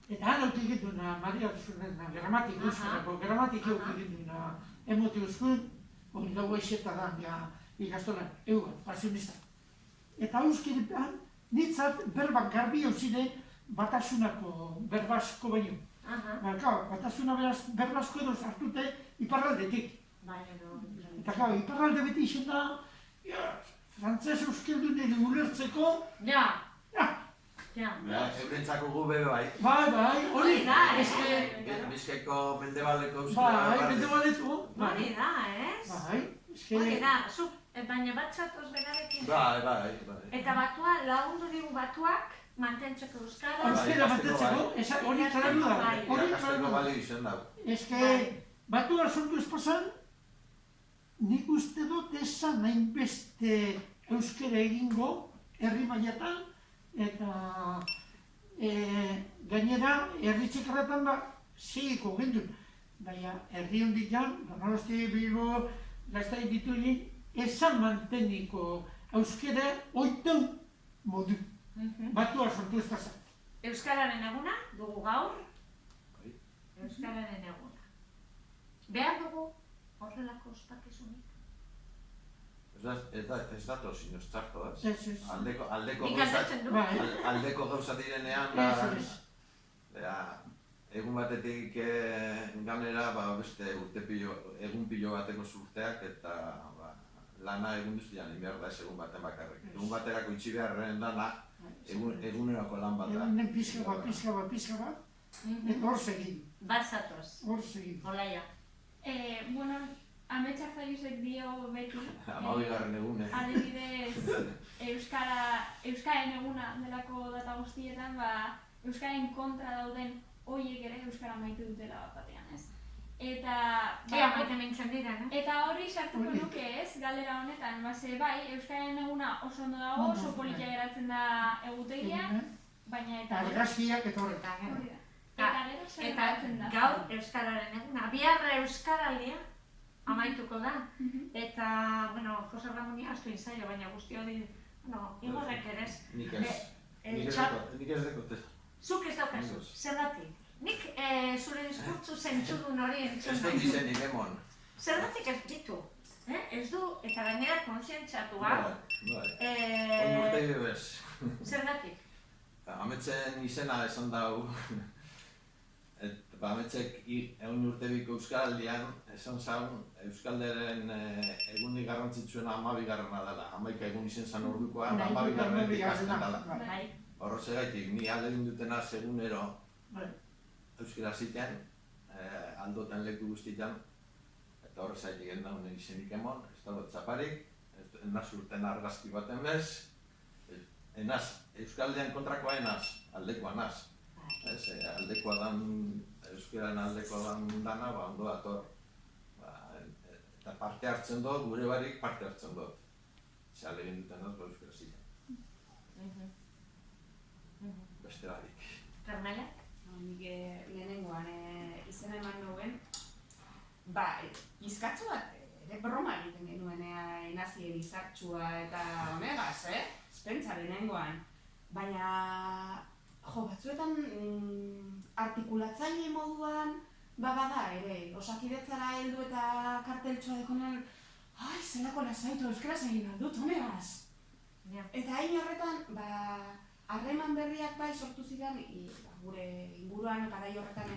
Eta han autik dituna, Maria Resurrección, gramatik euskarako, gramatik autik dituna, emoti euskun, hori dago eseta da, ikastolan, euga, pasionista. Eta euskiripean, nitzat berbak garbi eusine batasunako berbasko baino. Batasuna berbasko edo sartute iparraldetik. Eta iparralde beti izen da, frantzes euskildun edo ulertzeko... Eurentzako gube bai. Bai, hori da, Bizkaiko mendebaldeko euskara. Bai, mendebaldeko. Hori da, ez? Hori da, baina bat zatoz berarekin. Bai. Eta batua, lagundu digu batuak mantentzeko euskara. Euskara mantentzeko, hori txaratu da. Ikasteko balio izan da. Batua sortu espazan, nik uste dut esan nahin beste euskara egingo, herri mailatan, eta gainera, herri txikarretan segiko gendun. Baina, herri hondik jan, Donosti, Bilbo, Gaztai dituenin, esan manteniko euskara oitan modu. Batua sortu espazan. Euskararen eguna dugu gaur. Euskararen eguna. Behar dugu horrelako ospakizunik. Ez dato sinuz txarto, ez? Aldeko gauza direnean, egun batetik ganera beste egun pilo bateko zurteak eta lana egun duztian inberda ez egun baten bakarrik. Egun baterako itxi beharren dana egunerako lan bat da. Egunen pizka bat, eta hor segin. Bazatoz. Hor segin. Olaia. Bueno, ametsak zaiuzek dio beti. Amabigarren egune. Adibidez, Euskaren eguna delako data guztietan, Euskaren kontra dauden horiek ere Euskara maite dutela bat batean, ez? Eta... maite mintzen dira, no? Eta hori sartuko nuke ez, galdera honetan, bai, Euskaren eguna oso ondo dago, oso politia geratzen da egutegia, baina eta... Argazkiak eta horretan. Eta gero zer geratzen da. Gaur Euskararen eguna, biharra Euskaraldia amaituko da. Eta, Jose Ramoni astu inzaio, baina guzti hori, Igorrek ere ez. Nik ez dekot ez. Zuk ez daukazu, zergatik? Nik zure diskurtzu zentzudun hori entzun Ez dut izenik emon. Zergatik ez ditu. Ez du, eta gainera kontzientziatua. Oin urtegi bez. Zergatik? Ametsen izena esan dago. Ametzek egun urtebiko Euskaraldian esan zaun Euskalderen egunik garrantzitsuena 12. dela. 11 egun izen zan ordukoa, 12. ikasten dela. Horrozegaitik, ni aldegin dutena segunero Euskara zitean, aldotan leku guztietan, eta horrezaitik ez dauen izenik emon, ez dago txaparik, enaz urten argazki baten bez, enaz, Euskaldean kontrakoa enaz, aldekoa naz. Aldekoa dan, Euskararen aldekoa dan dana, ondo dator. Eta parte hartzen dut, gure barik parte hartzen dut. Zer aldegin duten dut, Euskara zitean. Beste barik. Carmela? Nik lehenengoan izena eman nuen, izkatzu bat, ere broma egiten genuen enazien izartxua eta honegaz, Espentsa lehenengoan. Baina, batzuetan artikulatzaile moduan, bada ere, Osakidetzara heldu eta karteltxoa dekonen, zelako lasaitu euskaraz egin aldut, honegaz. Eta hain horretan, harreman berriak bai sortu ziren, gure inguruan, garai horretan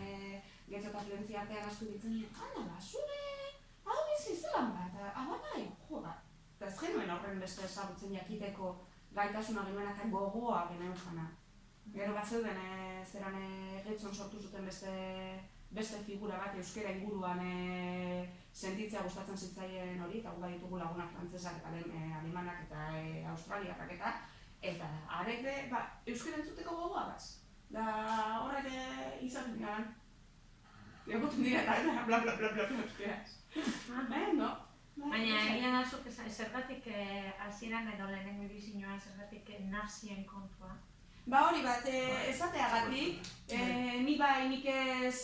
Getxo eta Florentzia artean asko ditzen nien, zure, hau bizi zelan bat, bai, eta ez genuen horren beste ezagutzen jakiteko gaitasuna genuenak gogoa genuen jana. Gero bat zeuden zeran Getxon sortu zuten beste figura bat euskera inguruan sentitzea gustatzen zitzaien hori, eta gu bai ditugu lagunak frantzesak eta alemanak eta australiarrak eta arek euskera entzuteko gogoa baz. Da horrek izaten garen. Egoten dira eta bla euskeraz. Baina egia da zuk zergatik hasieran edo lehenengo edizioan zergatik nazien kontua. Hori bat, esateagatik, nik ez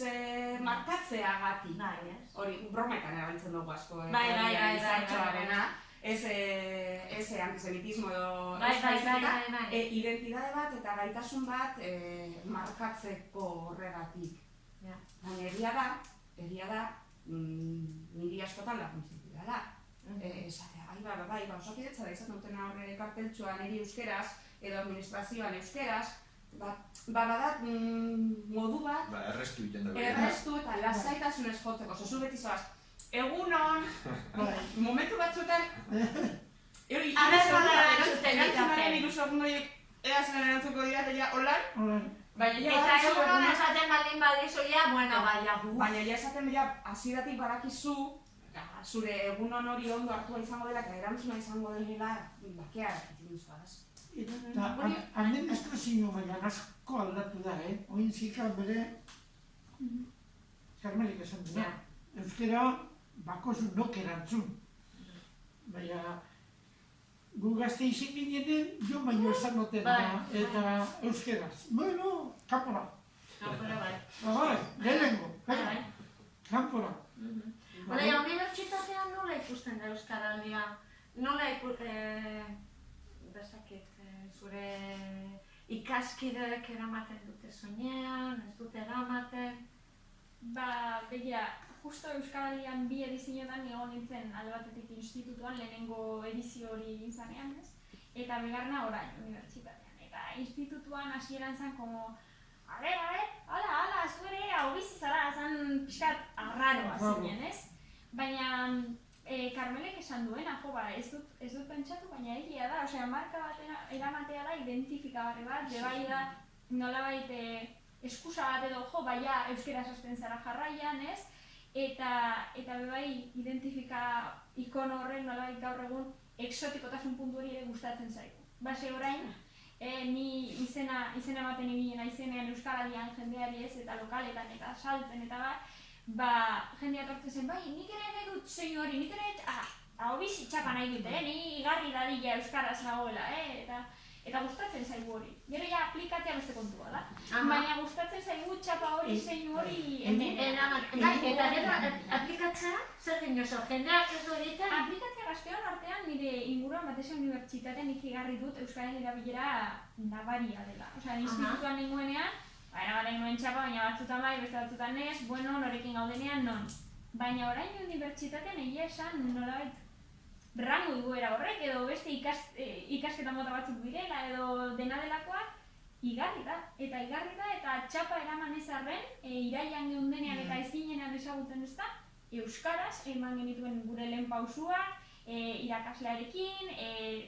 markatzeagatik. Hori, brometan erabiltzen dugu asko. Izartxoarena. Ez antisemitismo edo identitate bat eta gaitasun bat markatzeko horregatik. Baina egia da, niri askotan laguntzen dira. Esatea, Osakidetza da izan duten horre karteltxoan niri euskeraz edo administrazioan euskeraz, badat modu bat Errestu egiten dugu. Errestu eta lasaitasunez jotzeko, zozu beti zoaz. Egunon, momentu batzuetan erantzunaren 3 segundoiek eazen erantzuko dira eta ja holan. Eta egunon esaten baldin badizu baina ja esaten hasieratik badakizu zure egunon hori ondo hartua izango dela eta erantzuna izango dela bakea egiten duzuaz. Eta administrazio mailan asko aldatu da, oin zika bere Carmelik esan dena. Euskera bakozu nok erantzun. Baina gu gazte izin ginenen jo baino esan dutena eta euskeraz. Bueno, kanpora. Kanpora bai. Lehenengo, kanpora. Baina, unibertsitatean nola ikusten da Euskaraldia? Nola zure ikaskideek eramaten dute soinean, ez dute eramaten? Begira, justo Euskaraldian 2 edizioetan egon nintzen alde batetik institutuan, lehenengo edizio hori egin zanean, eta bigarrena orain unibertsitatean. Eta institutuan hasieran zen como, hala, zuere hau bizi zara, zan pixkat arraroa zinen, ez? Baina Carmelek esan duena, ez dut pentsatu, baina egia da, marka bat eramatea da identifikagarri bat, bebai da nolabait eskusa bat edo euskeraz hasten zara jarraian, ez? Eta bebai identifika ikono horren nolabait gaur egun exotikotasun puntu hori ere gustatzen zaigu. Base orain, ni izena ematen ibili naizenean Euskaraldian jendeari ez, eta lokaletan eta saltzen eta jendea tortzen zen, nik ere nahi dut zein hori, nik ere hau bizi txapa nahi dut, ni igarri dadila euskaraz nagoela, eta gustatzen zaigu hori. Gero ja aplikatzea beste kontua da. Baina gustatzen zaigu txapa hori, zein hori, Eta gero aplikatzea, zer dinoso, jendeak ez du egiten? Aplikatzea gazteon artean nire inguruan batez unibertsitatean nik igarri dut euskaren erabilera nabaria dela. Institutuan nengoenean, Baina orain nuen txapa, baina batzutan bai, beste batzutan ez, bueno, norekin gaudenean non. Baina orain unibertsitatean egia esan nolabait rango igoera horrek edo beste ikasketa mota batzuk direla edo dena delakoak igarri da eta txapa eraman ez arren, iraian geundenean eta ez ginenean ezagutzen ez da, euskaraz eman genituen gure lehen pausuak, irakaslearekin,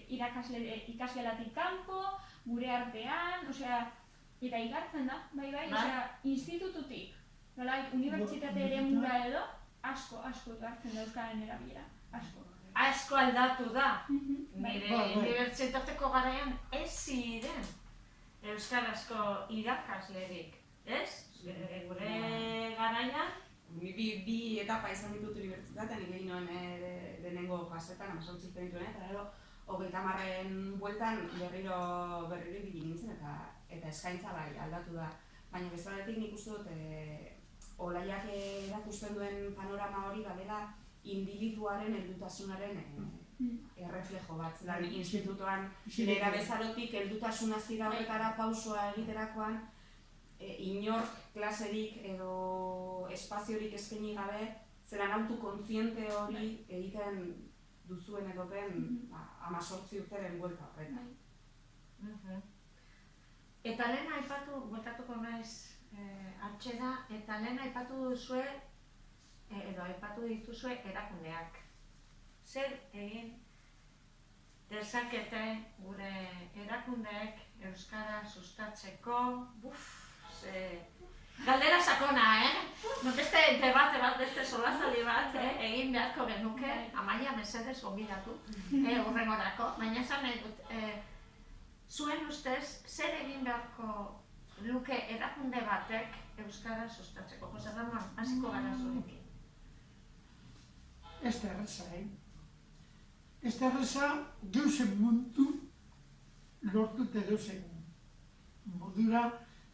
ikaslelatik kanpo, gure artean, osea, eta igartzen da, bai, osea, institututik, nolabait, unibertsitate eremura edo, asko igartzen da euskararen erabilera, asko. Asko aldatu da. Nire unibertsitateko garaian ez ziren euskarazko irakaslerik, ez? Gure garaian. Bi etapa izan ditut unibertsitatean, nik egin nuen lehenengo klasetan, 18 genituen, eta gero 30 bueltan berriro ibili nintzen eta eskaintza bai aldatu da. Baina bezalatik nik uste dut Olaiak erakusten duen panorama hori badela individuaren heldutasunaren erreflejo bat. Zelan institutoan lehera bezarotik heldutasuna zira horretara pausua egiterakoan inork klaserik edo espaziorik eskaini gabe zelan autokontziente hori egiten duzuen edo den 18 urteren buelta horretan. Eta lehen aipatu, bueltatuko naiz atxera, eta lehen aipatu duzue, edo aipatu dituzue erakundeak. Zer egin dezakete gure erakundeek euskara sustatzeko, galdera sakona, beste debate bat, beste solazali bat egin beharko genuke, Amaia mesedez gonbidatu, hurrengorako, baina esan nahi dut, zuen ustez, zer egin beharko luke erakunde batek euskara sustatzeko? Jose Ramon, hasiko gara zurekin. Ez da erreza, Ez da erreza, geuzen mundu lortute geuzen modura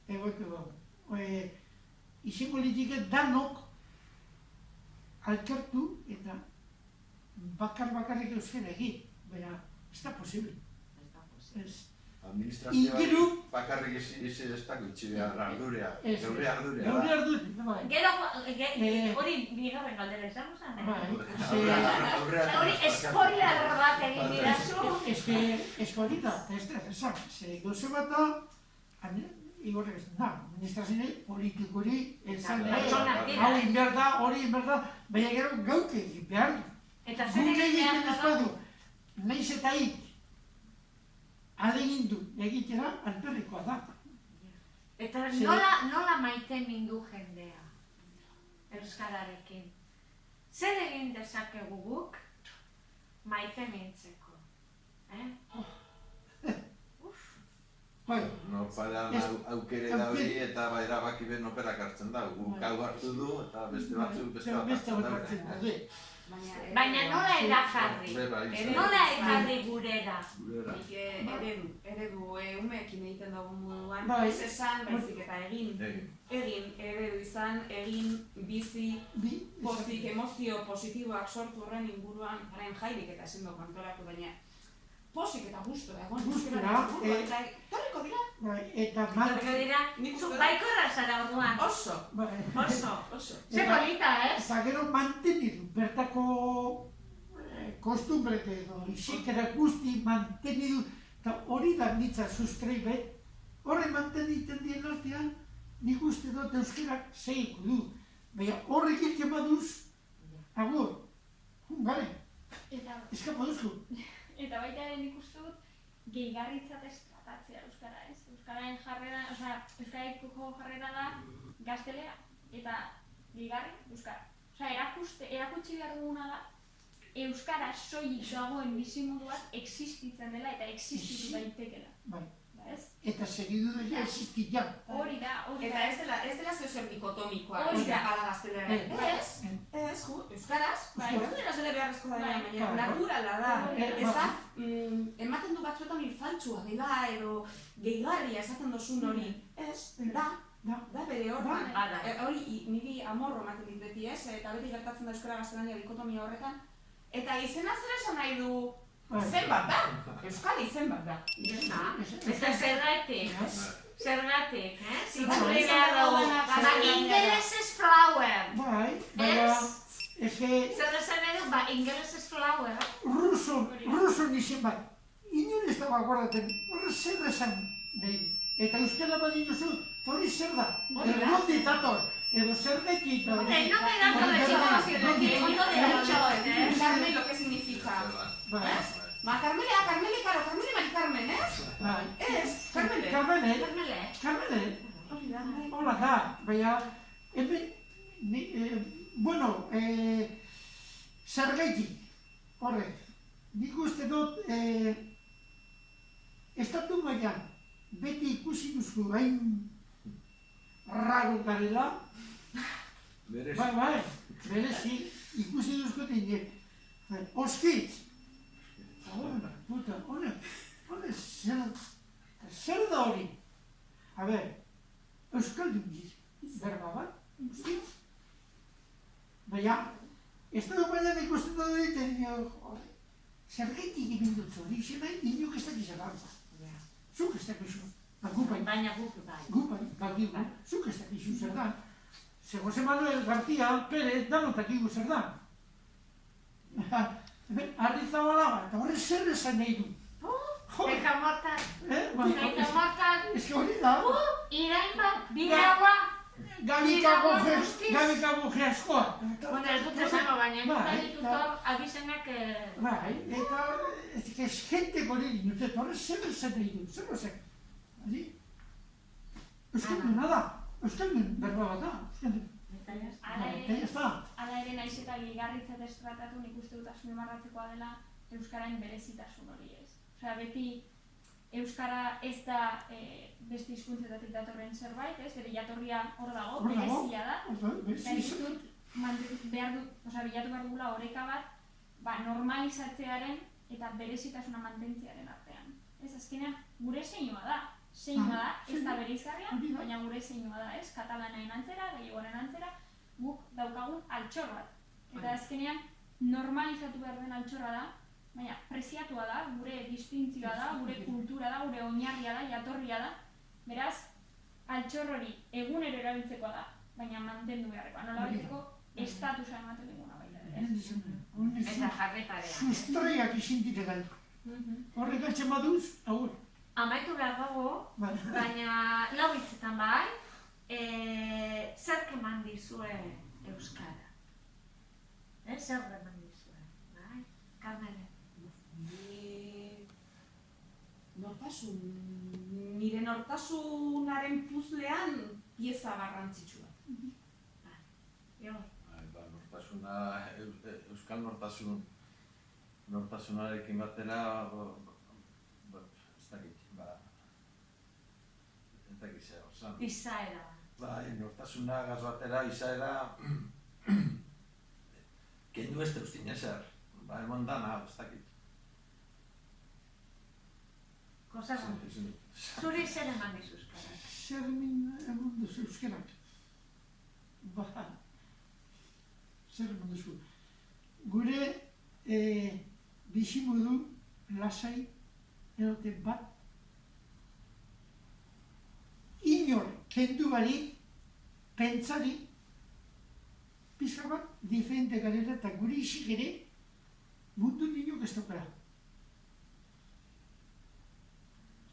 egoteko. Izango litike danok alkertu eta bakarrik euskara egin, baina ez da posible. Administrazioa bakarrik ez dago itxi behar ardurea, geure ardurea da. Geure ardurea, Gero, hori bigarren galdera izan zen, hori spoiler bat egin dirazu. Ez hori da, ez da, esan, gauze bat da, igorrek ez da, administrazioa politikori, hau inbehar da, hori inbehar da, baina gero gauke egin behar du. Eta zer egin behar da? Naiz eta hik, alegin du egitera alperrikoa da. Eta nola maite mindu jendea euskararekin? Zer egin dezakegu guk maite mintzeko? No para aukere da hori eta erabaki ben operak hartzen da. Guk hau hartu du eta beste batzuk beste bat hartzen da. Baina nola erakarri? Nola ekarri gurera? Eredu umeekin egiten dugun moduan, ez esan, baizik eta egin. Eredu izan, egin, bizi, pozik, emozio positiboak sortu horren inguruan, garen jairik eta ezin dugu antolatu, baina pozik eta gustora egon. Eta torriko dira. Torriko dira, zu baikorra zara orduan. Oso. Ze polita, ez? Eta gero mantenidu, bertako kostumbrek edo isikera guzti mantenidu, eta hori da nitza sustrei bet, horre manteniten dien artean, nik uste dut euskerak segiko du. Baina horrek ilke baduz, agur, gare, eskapa duzku. Eta baita ere nik uste dut gehigarritzat ez tratatzea euskara, ez? Euskararen jarrera, euskaraiko jarrera da gaztelera eta gehigarri euskara. Erakutsi behar duguna da euskara soilik dagoen bizimodu bat existitzen dela eta existitu daitekela. Bai. Eta segidu dela existitzen. Hori da. Eta ez dela zeusen dikotomikoa, euskara gaztelera. Ez, euskaraz, gaztelera zele beharrezko da, baina naturala da. Ez da, ematen du batzuetan faltsua dela edo gehigarria esaten dozun hori. Ez, da bere hortan. Hori niri amorro ematen dit beti ez, eta beti gertatzen da euskara gaztelania dikotomia horretan. Eta izena zer esan nahi du Zenbat da? Euskal izen bat da. Eta zergatik, zergatik, ingelesez flower. Bai, baina... Zer esan edo, ingelesez flower. Ruso nixen bai. Inon ez dago aguardaten, horre zer esan nahi. Eta euskara bat dinozu, hori zer da. Edo nondi dator, edo zer nekit. No me dato de informazionetik, ondo de hecho, Carmen, lo que significa. Ma Carmele, Carmele, Mari Carmen, ez? Bai. Ez, Carmele. Carmele. Hola da, baina, bueno, zergaitik, horre, nik uste dut, estatu mailan, beti ikusi duzu hain raro garela, bai, berezi, ikusi duzko tinek, oskitz, honek, zer da hori? A ber, euskaldun berba bat, oskitz? Baina, estatu mailan ikusten dut egiten, zergaitik egin dut zori, zenai, inok ez dakiz errantza. Zuk ez dakizu, baina guk bai. Bakigu, zuk ez dakizu zer da. Ze Jose Manuel García Pérez danotakigu zer da. Arri Zabala bat, eta horre zer esan nahi du. Eta mortal. Ez que hori da. Irain bat, bideagoa. Gabika bujeazkoa. Bueno, ez dut esango, baina nahi ditutor abizenak... Bai, eta ez gente hori dinut, horre zer esan nahi du, zer esan. Euskalduna da, euskaldun berba bat da, euskaldun. Hala ere naiz eta ligarritzat ez tratatu nik uste dut azpimarratzekoa dela Euskararen berezitasun hori ez. Osea, beti Euskara ez da beste hizkuntzetatik datorren zerbait, ez? Bere jatorria hor dago, berezia da. Eta nik dut bilatu behar dugula oreka bat normalizatzearen eta berezitasuna mantentzearen artean. Ez azkenean gure zeinua da. Zeinua da, ez da bereizgarria, baina gure zeinua da, ez? Katalanaen antzera, gallegoaren antzera, guk daukagun altxor bat. Eta azkenean normalizatu behar den altxorra da, baina preziatua da, gure distintzioa da, gure kultura da, gure oinarria da, jatorria da. Beraz, altxor hori egunero erabiltzekoa da, baina mantendu beharrekoa. Nola baiteko estatusa ematen duguna baita, ez? Eta jarretarea. Sustraiak izin dire gaitu. Horrek galtzen baduz, agur. Amaitu behar dago, baina lau hitzetan bai, zerk eman dizue Euskara? Zer eman dizue, bai? Carmele? Nire nortasunaren puzlean pieza garrantzitsua. Nortasuna, euskal nortasunarekin batera, Izaera. Bai, nortasuna gaz batera, izaera... Kendu ez teuztin ezer, ba, emon dana, ez dakit. Kosa gontu. Zuri zer eman dizu Euskara? Zer eman duzu Euskarak? Ba, zer eman duzu. Gure bizimodu lasai eroten bat, inor kendu barik, pentsari, pizka bat, diferente garela eta gure isik ere, mundu ninok ez daukara.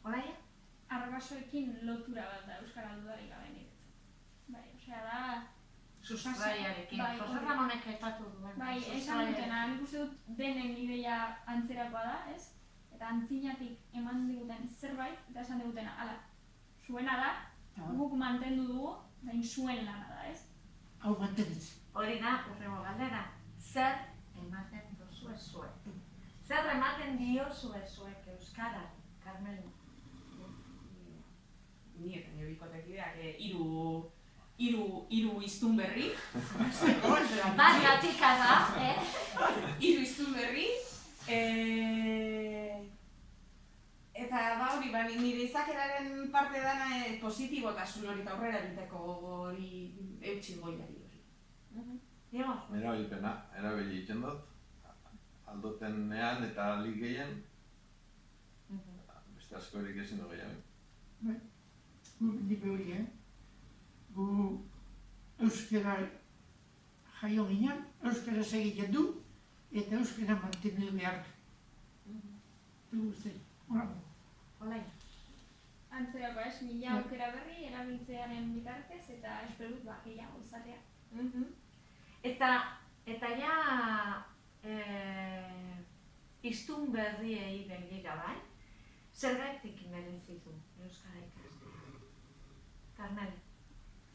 Olaia? Arbasoekin lotura bat da Euskara dudarik gabe niretzat. Bai, osea da... Sustraiarekin, Jose Ramonek aipatu duen. Bai, esan dutena, nik uste dut denen ideia antzerakoa da, ez? Eta antzinatik eman diguten zerbait, eta esan digutena, ala, zuena da, guk mantendu dugu, bain zuen lana da, ez? Hau mantenitz. Hori da, urrengo galdera, zer ematen duzue zuek? Zer ematen diozue zuek Euskara, Carmelo? Ni eta nire bikotekideak hiru hiztun berri. Bat gatika da, Hiru hiztun berri. Eta hori, nire izakeraren parte dana positibotasun hori eta aurrera egiteko hori eutxi goiari hori. Diego? Erabilpena, erabili egiten dut, aldotenean eta alik gehien, beste askorik ezin du gehiago. Gu nipe hori, gu euskara jaio ginen, euskara egiten du, eta euskara mantendu behar. Du guzti, Olain. Antzerako ez, mila aukera berri erabiltzearen bitartez eta espero dut gehiago izatea. Eta ja hiztun berriei begira bai, zergatik merezitu euskara ikastea? Karmel,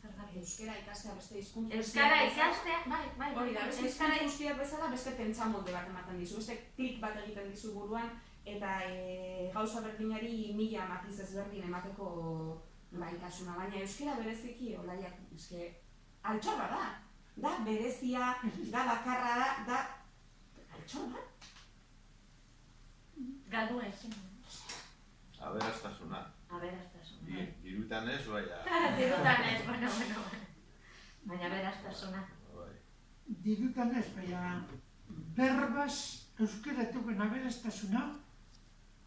zergatik? Euskara ikastea beste hizkuntza. Euskara ikastea, bai. Hori da, beste hizkuntza guztiak bezala beste pentsamolde bat ematen dizu, beste klik bat egiten dizu buruan, eta gauza berdinari 1000 matiz ezberdin emateko gaitasuna, baina euskara bereziki Olaiak altxorra da berezia, da bakarra, da altxorra. Galdu ezin. Aberastasuna. Dirutan ez, baina... Dirutan ez, bueno. Baina aberastasuna. Dirutan ez, baina berbaz euskaratukon aberastasuna,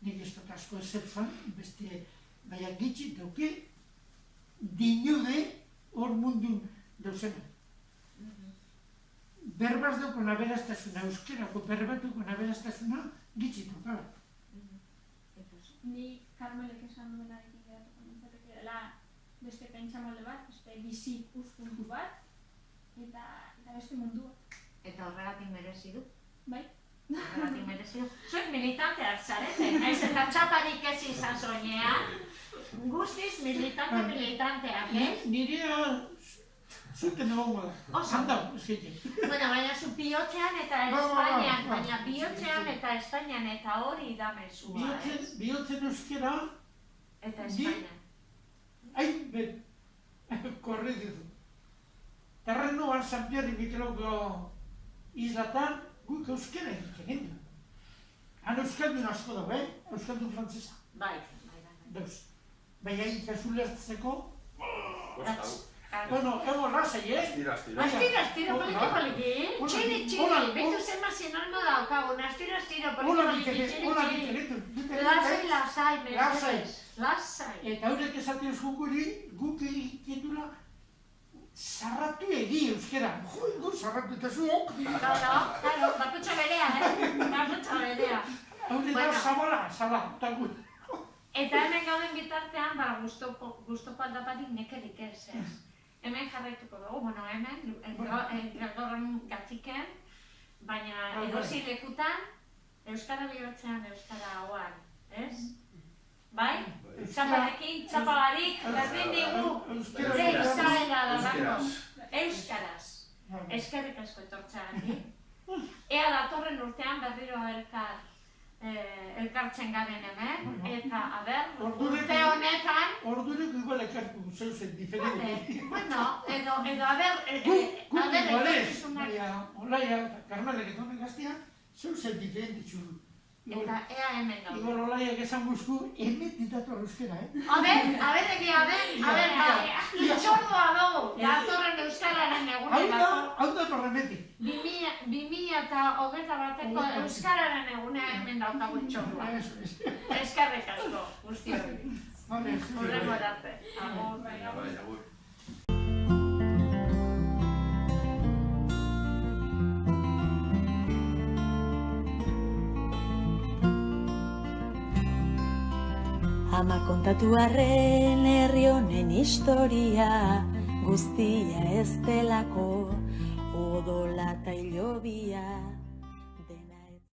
nik ez dut asko ezertzan, beste, baina gitxit duke, dinude hor mundun dauzena. Berbaz dukon aberastasuna, euskarako berbatukon aberastasuna, gitxit dukala. Ni Karmelek esan duenarekin geratuko nintzateke dela beste pentsamolde bat, beste bizi ikuspuntu bat, eta beste mundua. Eta horregatik merezi du. Bai? Horregatik merezi du. Zuek militanteak zarete, naiz eta txaparik ez izan soinean, guztiz militanteak, ez? Nirea zuten egongo da. Handau, eskaitzen. Bueno, baina zu bihotzean eta Espainian, baina bihotzean eta Espainian eta hori da mezua, ez? Bihotzen euskera, Eta Espainian. hain korri ditu. Terrenoan San Pierre Mikeloko islatan guk euskera egiten gendu. Han euskaldun asko dago, euskaldun frantzesa. Bai. Dauz. Baina ikazulertzeko, Bueno, ego lasai, Astira. Astiro, poliki, txiri, betu zen sinonimo daukagu, astiro, poliki, lasai, lasai. Eta horrek esate euskun guri, guk egiten dula zarratu egi euskera. Joi, gu zarratu eta zuok. Claro, bakutxa berea. Haure da zabala, eta gu. Eta hemen gauden bitartean, guztoko aldapatik nekerik ez. Hemen jarraituko dugu, bueno, hemen, gaurren gatiken, baina edozi lekutan, euskara bihotzean, euskara hauan, ez? Bai? Txapalekin, txapalarik, berdin digu, ze izaela da dako. Euskaraz. Eskerrik asko etortzeagatik. Ea datorren urtean berriro elkartzen garen hemen, eta, urte honetan... Ordurek igual ekartu zeuzen diferente. Bueno, edo, Guk igualez, Olaia eta Karmelek eta honen gaztia, zeuzen diferente txuru. Eta ea hemen gaude. Igor Olaiak esan guzku, hemen ditatu euskera, A ber, itxordua dugu, datorren euskararen egunerako. Hau da norremetik. 2021 euskararen egunea hemen daukagu itxordua. Eskerrik asko, guzti hori. Horrego erarte. Agur. Ama kontatu arren herri honen historia, guztia ez delako, odola eta hilobia.